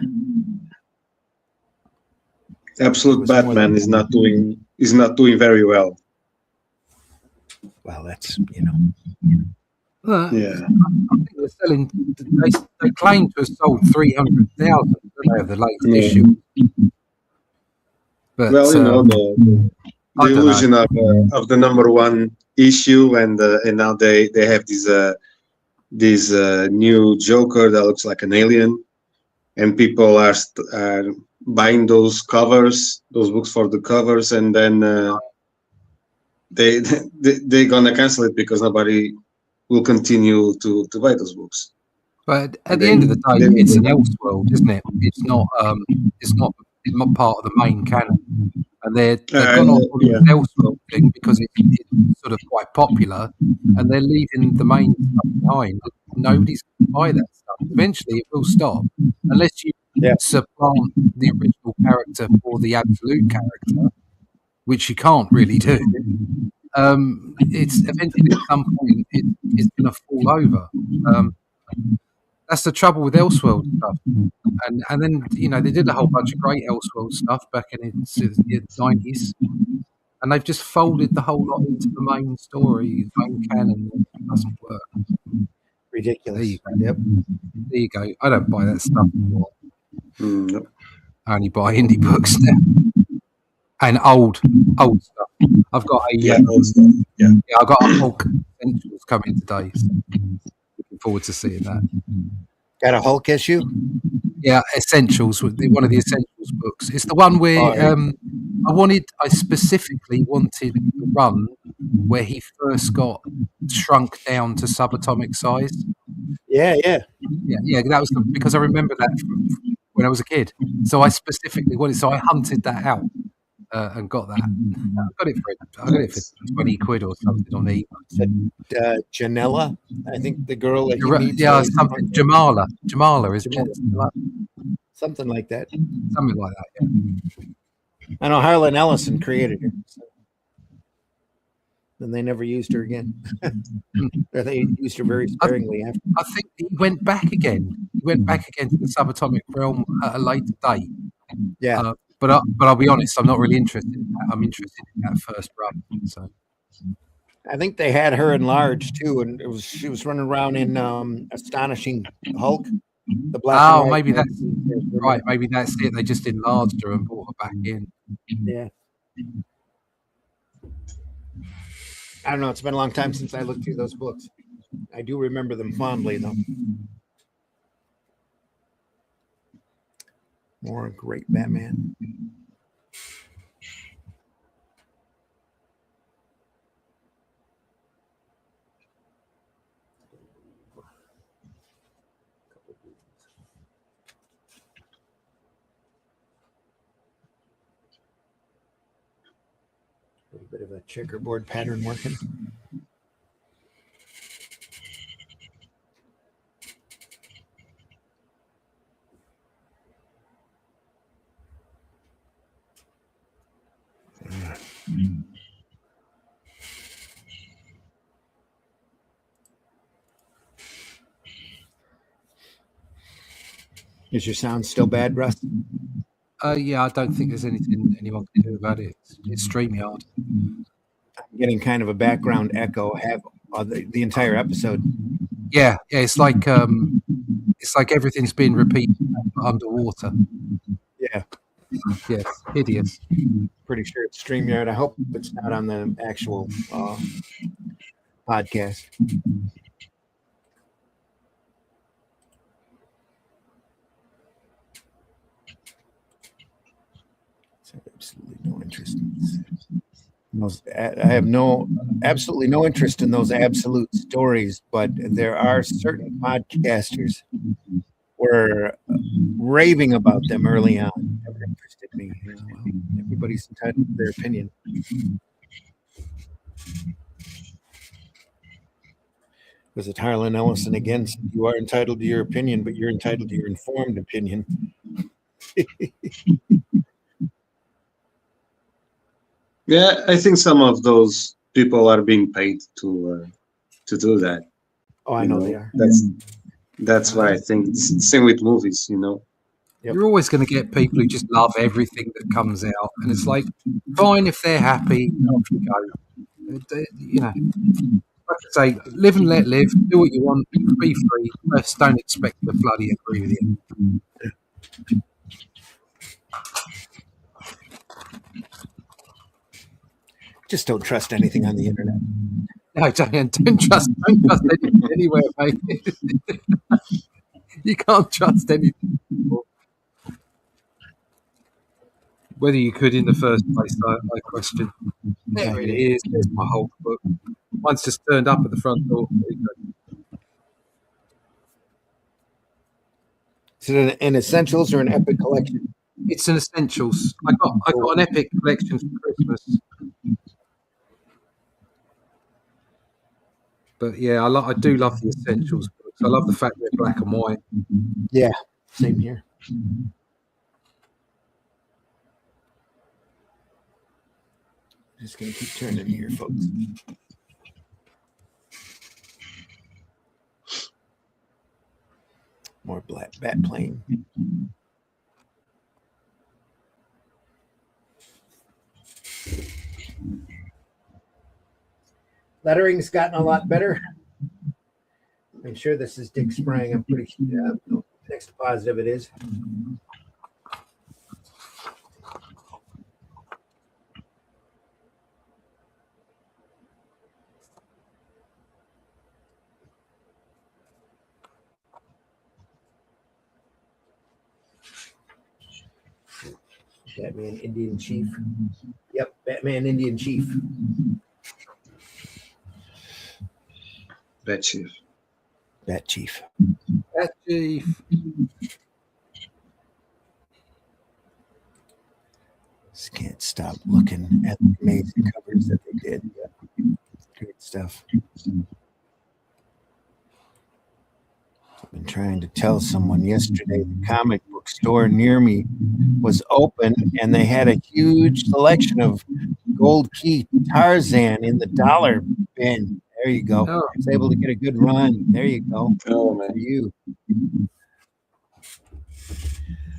Absolute Batman is not doing very well. Well, that's Yeah. I think they're selling. They claim to have sold 300,000 of the latest issue. But Well, the I don't illusion of the number one issue, and now they have this new Joker that looks like an alien, and people are buying those books for the covers, and then they're gonna cancel it because nobody will continue to buy those books. But at the end of the day, it's an Elseworld, isn't it? It's not. It's not part of the main canon. And they've gone on with the Elseworld thing because it's sort of quite popular, and they're leaving the main stuff behind. Nobody's going to buy that stuff. Eventually, it will stop unless you supplant the original character for the absolute character, which you can't really do. It's eventually at some point it's going to fall over. That's the trouble with Elseworld stuff. And then they did a whole bunch of great Elseworld stuff back in the 90s, and they've just folded the whole lot into the main story, main canon. It doesn't work. Ridiculous. There you go. Yep. There you go. I don't buy that stuff anymore. No. I only buy indie books now and old stuff. I've got old stuff. Yeah. I've got a Hulk Essentials coming today. So looking forward to seeing that. Got a Hulk issue? Yeah, Essentials, one of the Essentials books. It's the one where I specifically wanted the run where he first got shrunk down to subatomic size. Yeah. That was because I remember that from when I was a kid. So I specifically wanted. So I hunted that out and got that. I got it for 20 quid or something on eBay. Janella, I think the girl that he meets. Yeah, something. Jamala, isn't it? Something like that. Something like that. Yeah. I know Harlan Ellison created her. So. Then they never used her again. They used her very sparingly after. I think he went back again. He went back again to the subatomic realm at a later date. Yeah. But I'll be honest, I'm not really interested in that. I'm interested in that first run. So I think they had her enlarged too, and she was running around in Astonishing Hulk. The black. Oh, maybe that's right. Maybe that's it. They just enlarged her and brought her back in. Yeah. I don't know. It's been a long time since I looked through those books. I do remember them fondly, though. More great Batman. A little bit of a checkerboard pattern working. Is your sound still bad, Russ? Yeah, I don't think there's anything anyone can do about it. It's StreamYard. I'm getting kind of a background echo. Have the entire episode. Yeah, it's like everything's being repeated underwater. Yeah. Yes, hideous. Pretty sure it's StreamYard. I hope it's not on the actual podcast. Absolutely no interest in those. I have absolutely no interest in those absolute stories, but there are certain podcasters were raving about them early on. Never interested me. Everybody's entitled to their opinion. Was it Harlan Ellison again? You are entitled to your opinion, but you're entitled to your informed opinion. Yeah, I think some of those people are being paid to do that. Oh, I know they are. That's why I think it's the same with movies. Yep. You're always going to get people who just love everything that comes out, and it's like, fine if they're happy, off you go. Like I say, live and let live. Do what you want. Be free. Just don't expect to bloody agree with you. Just don't trust anything on the internet. No, don't trust anything anywhere, mate. You can't trust anything. Whether you could in the first place, I question. There it is. There's my whole book. Mine's just turned up at the front door. Is it an essentials or an epic collection? It's an essentials. I got an epic collection for Christmas. But yeah, I do love the essentials books. I love the fact they're black and white. Yeah, same here. Just gonna keep turning here, folks. More black bat plane. Lettering's gotten a lot better. I'm sure this is Dick Sprang. I'm pretty sure. Next positive it is. Batman Indian Chief. Yep, Batman Indian Chief. Bat Chief. Bat Chief. Bat Chief. Just can't stop looking at the amazing covers that they did. Yep. Great stuff. I've been trying to tell someone yesterday the comic book store near me was open and they had a huge selection of Gold Key Tarzan in the dollar bin. There you go. Oh. I was able to get a good run. There you go. Oh man, You.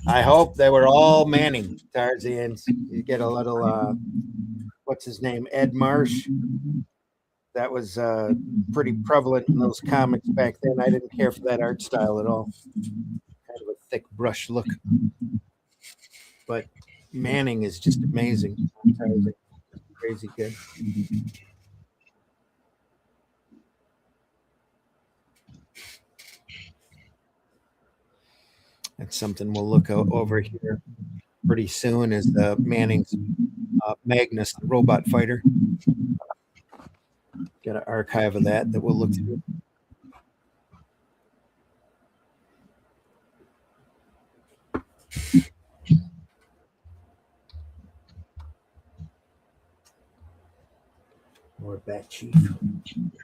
I hope they were all Manning Tarzans. You get a little what's his name? Ed Marsh. That was pretty prevalent in those comics back then. I didn't care for that art style at all. Kind of a thick brush look. But Manning is just amazing. Crazy good. That's something we'll look over here pretty soon is the Manning's Magnus, the robot fighter. Got an archive of that we'll look through. More Bat Chief. And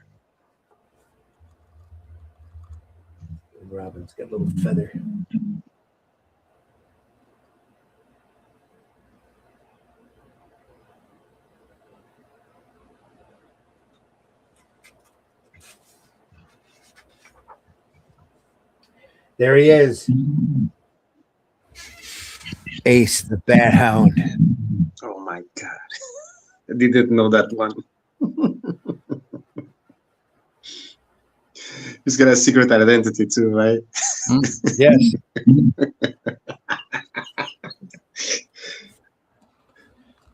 Robin's got a little feather. There he is. Ace the Bat Hound. oh my god, I didn't know that one. He's got a secret identity too, right? Yes.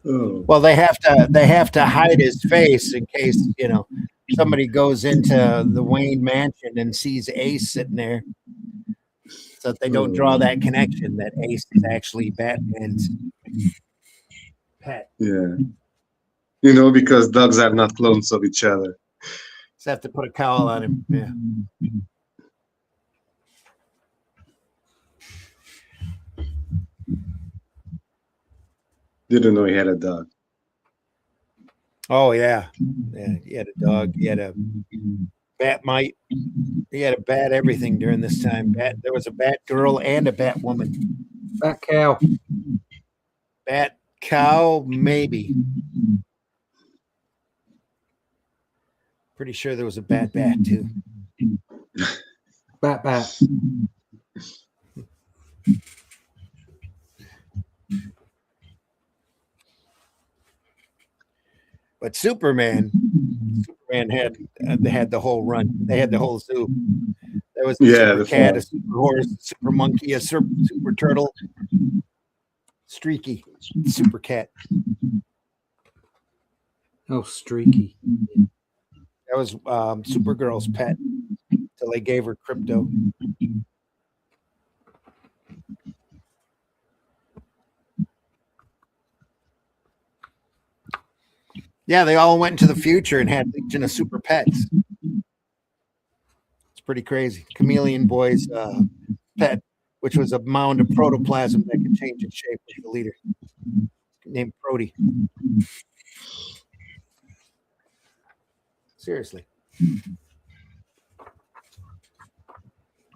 Oh. Well, they have to hide his face in case, somebody goes into the Wayne mansion and sees Ace sitting there. So that they don't draw that connection that Ace is actually Batman's pet. Yeah. Because dogs are not clones of each other. Just have to put a cowl on him. Yeah. Didn't know he had a dog. Oh yeah. Yeah. He had a dog. He had a bat mite. He had a bat everything during this time. There was a bat girl and a bat woman. Bat cow. Bat cow, maybe. Pretty sure there was a bat too. Bat. But Superman had they had the whole run. They had the whole zoo. There was a super cat, a super horse, a super monkey, a super turtle, Streaky, super cat. Oh, Streaky. That was Supergirl's pet till they gave her Crypto. Yeah, they all went into the future and had Legion of Super Pets. It's pretty crazy. Chameleon Boy's pet, which was a mound of protoplasm that could change its shape with the leader, named Prody. Seriously.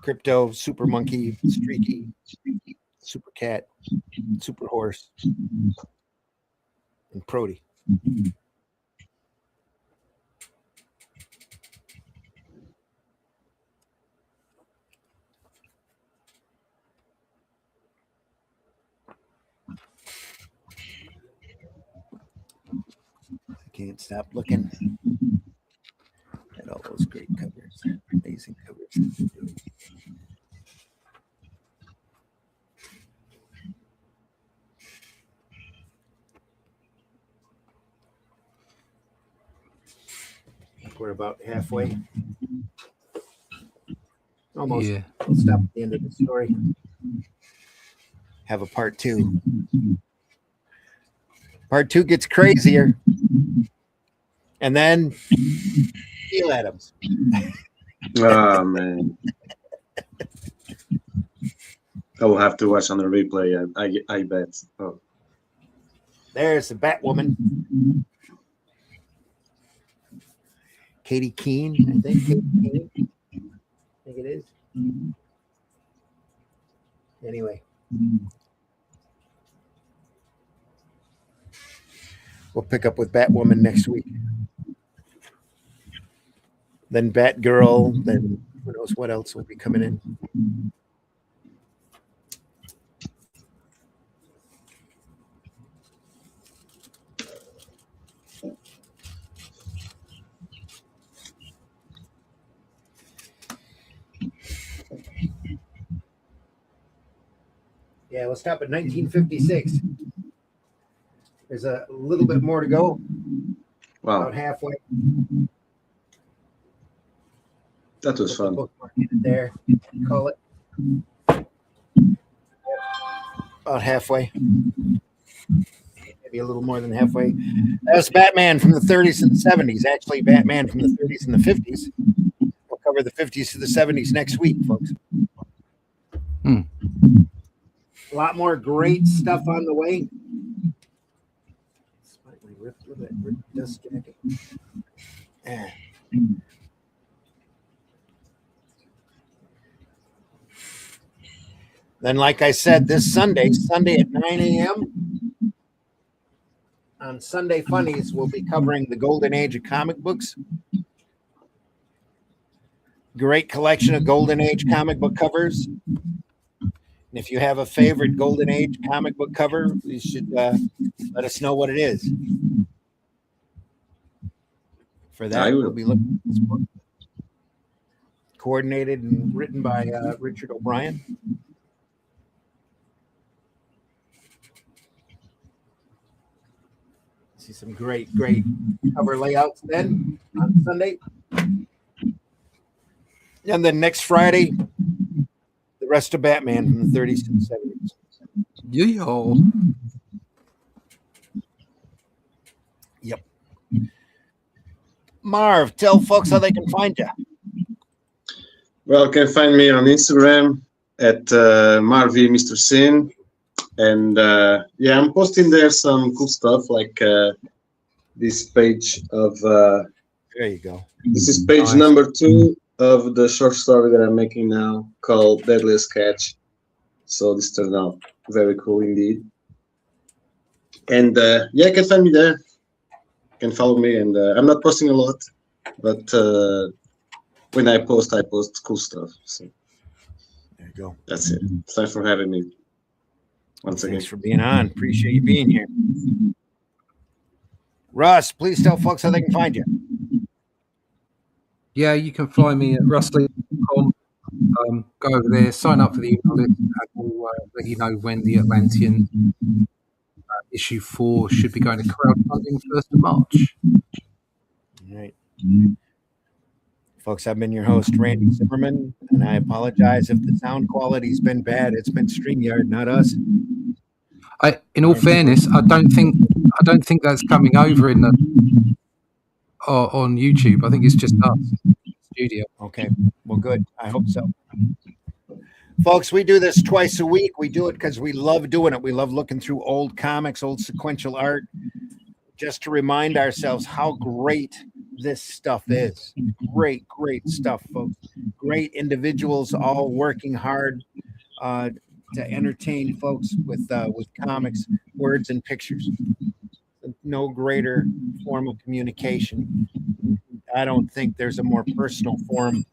Crypto, Super Monkey, Streaky, Super Cat, Super Horse, and Prody. I can't stop looking at all those great covers, amazing covers that they're doing. We're about halfway. Almost. Yeah. We'll stop at the end of the story. Have a part 2. Part 2 gets crazier. And then Neil Adams. Oh, man. I will have to watch on the replay, I bet. Oh. There's the Batwoman. Katie Keene, I think. Katie Keene. I think it is. Anyway. We'll pick up with Batwoman next week. Then Batgirl. Then who knows what else will be coming in. Yeah, we'll stop at 1956. There's a little bit more to go. Wow. About halfway. That was fun. Bookmark it there. Call it. About halfway. Maybe a little more than halfway. That's Batman from the 30s and the 70s. Actually, Batman from the 30s and the 50s. We'll cover the 50s to the 70s next week, folks. A lot more great stuff on the way. Slightly ripped with that ripped dust jacket. Then, like I said, this Sunday at 9 a.m. on Sunday Funnies, we'll be covering the golden age of comic books. Great collection of golden age comic book covers. And if you have a favorite golden age comic book cover, you should let us know what it is. For that, we'll be looking at this book. Coordinated and written by Richard O'Brien. See some great cover layouts then on Sunday. And then next Friday, the rest of Batman from the 30s and 70s. Yo. Yep. Marv, tell folks how they can find you. Well, you can find me on Instagram at Marvy Mr. Sin. And yeah, I'm posting there some cool stuff like this page of. There you go. This is page number 2 of the short story that I'm making now called Deadliest Catch. So this turned out very cool indeed. And yeah, you can find me there. You can follow me, and I'm not posting a lot. But when I post cool stuff. So There you go. that's it. Thanks for having me once again. Thanks for being on. Appreciate you being here. Russ, please tell folks how they can find you. Yeah, you can find me at russlee.com. Go over there, sign up for the email list, and we'll let you know when the Atlantean issue 4 should be going to crowdfunding 1st of March. All right. Folks, I've been your host, Randy Zimmerman, and I apologize if the sound quality's been bad. It's been StreamYard, not us. In all fairness, I don't think that's coming over in the on YouTube. I think it's just us studio. Okay, well, good. I hope so. Folks, we do this twice a week. We do it because we love doing it. We love looking through old comics, old sequential art, just to remind ourselves how great this stuff is. Great stuff, folks. Great individuals all working hard to entertain folks with comics, words, and pictures. No greater form of communication. I don't think there's a more personal form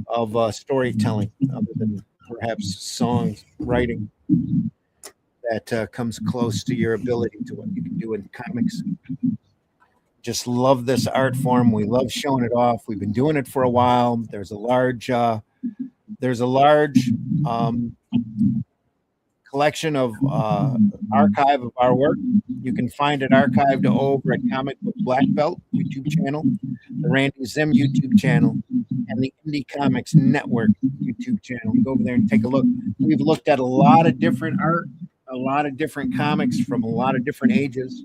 of storytelling other than perhaps songs, writing, that comes close to your ability to what you can do in comics. Just love this art form. We love showing it off. We've been doing it for a while. There's a large collection of archive of our work. You can find it archived over at Comic Book Black Belt YouTube channel, the Randy Zim YouTube channel, and the Indie Comics Network YouTube channel. Go over there and take a look. We've looked at a lot of different art, a lot of different comics from a lot of different ages.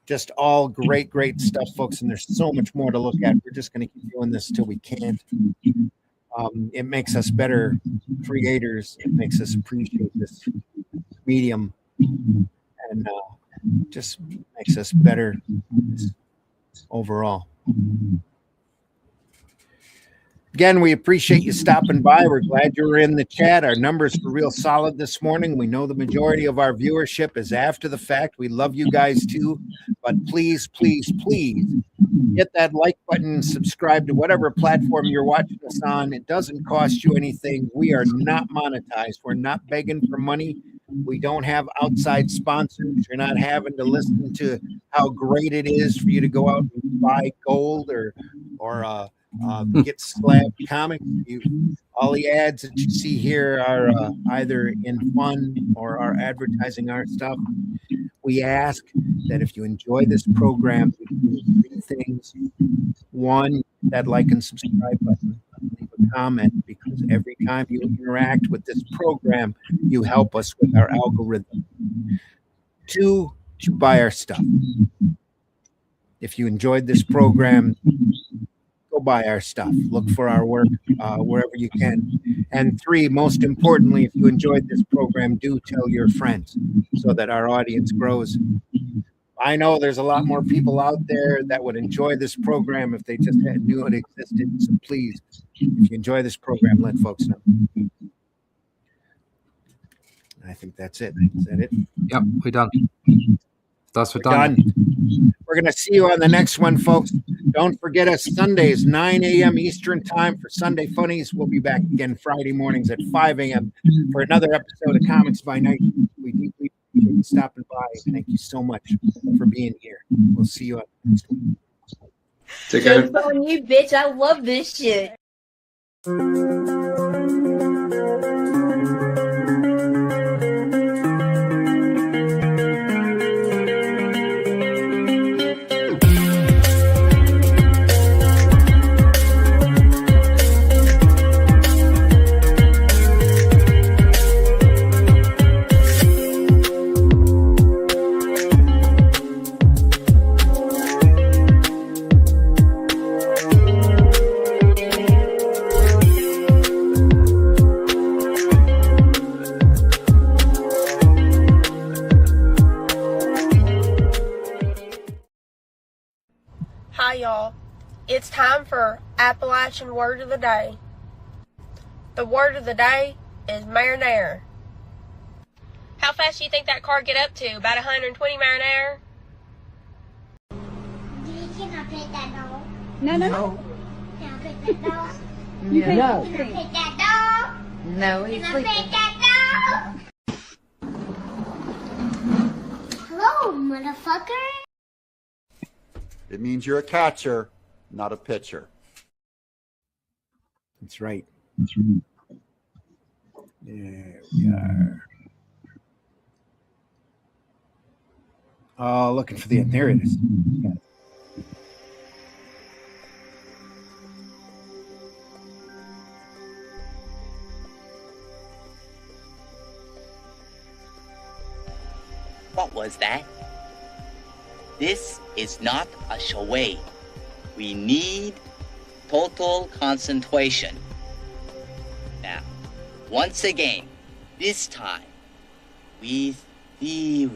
Just all great stuff, folks. And there's so much more to look at. We're just going to keep doing this till we can't. It makes us better creators. It makes us appreciate this medium, and just makes us better overall. Again, we appreciate you stopping by. We're glad you were in the chat. Our numbers were real solid this morning. We know the majority of our viewership is after the fact. We love you guys too, but please hit that like button, subscribe to whatever platform you're watching us on. It doesn't cost you anything. We are not monetized. We're not begging for money. We don't have outside sponsors. You're not having to listen to how great it is for you to go out and buy gold or get slabbed comics. All the ads that you see here are either in fun or are advertising our stuff. We ask that if you enjoy this program, we do 3 things. 1, that like and subscribe button. Leave a comment, because every time you interact with this program, you help us with our algorithm. 2, to buy our stuff. If you enjoyed this program, go buy our stuff. Look for our work wherever you can. And 3, most importantly, if you enjoyed this program, do tell your friends so that our audience grows. I know there's a lot more people out there that would enjoy this program if they just knew it existed. So please, if you enjoy this program, let folks know. I think that's it. Is that it? Yep, we're done. We're done. We're going to see you on the next one, folks. Don't forget us Sundays, 9 a.m. Eastern time for Sunday Funnies. We'll be back again Friday mornings at 5 a.m. for another episode of Comics by Night. We deeply appreciate you stopping by. Thank you so much for being here. We'll see you on next week. Take care. Good on you, bitch. I love this shit. Hi y'all, it's time for Appalachian Word of the Day. The word of the day is marinara. How fast do you think that car get up to? About 120 marinara? No. No. No, he's sleeping. Hello, motherfucker. It means you're a catcher, not a pitcher. That's right. There we are. Oh, looking for there it is. What was that? This is not a charade. We need total concentration. Now, once again, this time, with the...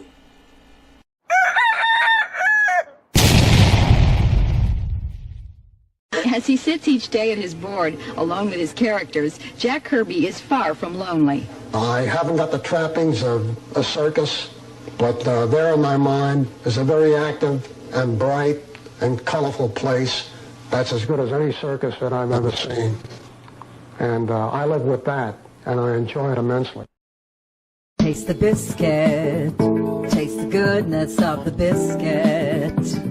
As he sits each day at his board, alone with his characters, Jack Kirby is far from lonely. I haven't got the trappings of a circus, but there in my mind is a very active and bright and colorful place that's as good as any circus that I've ever seen. And I live with that, and I enjoy it immensely. Taste the biscuit, taste the goodness of the biscuit.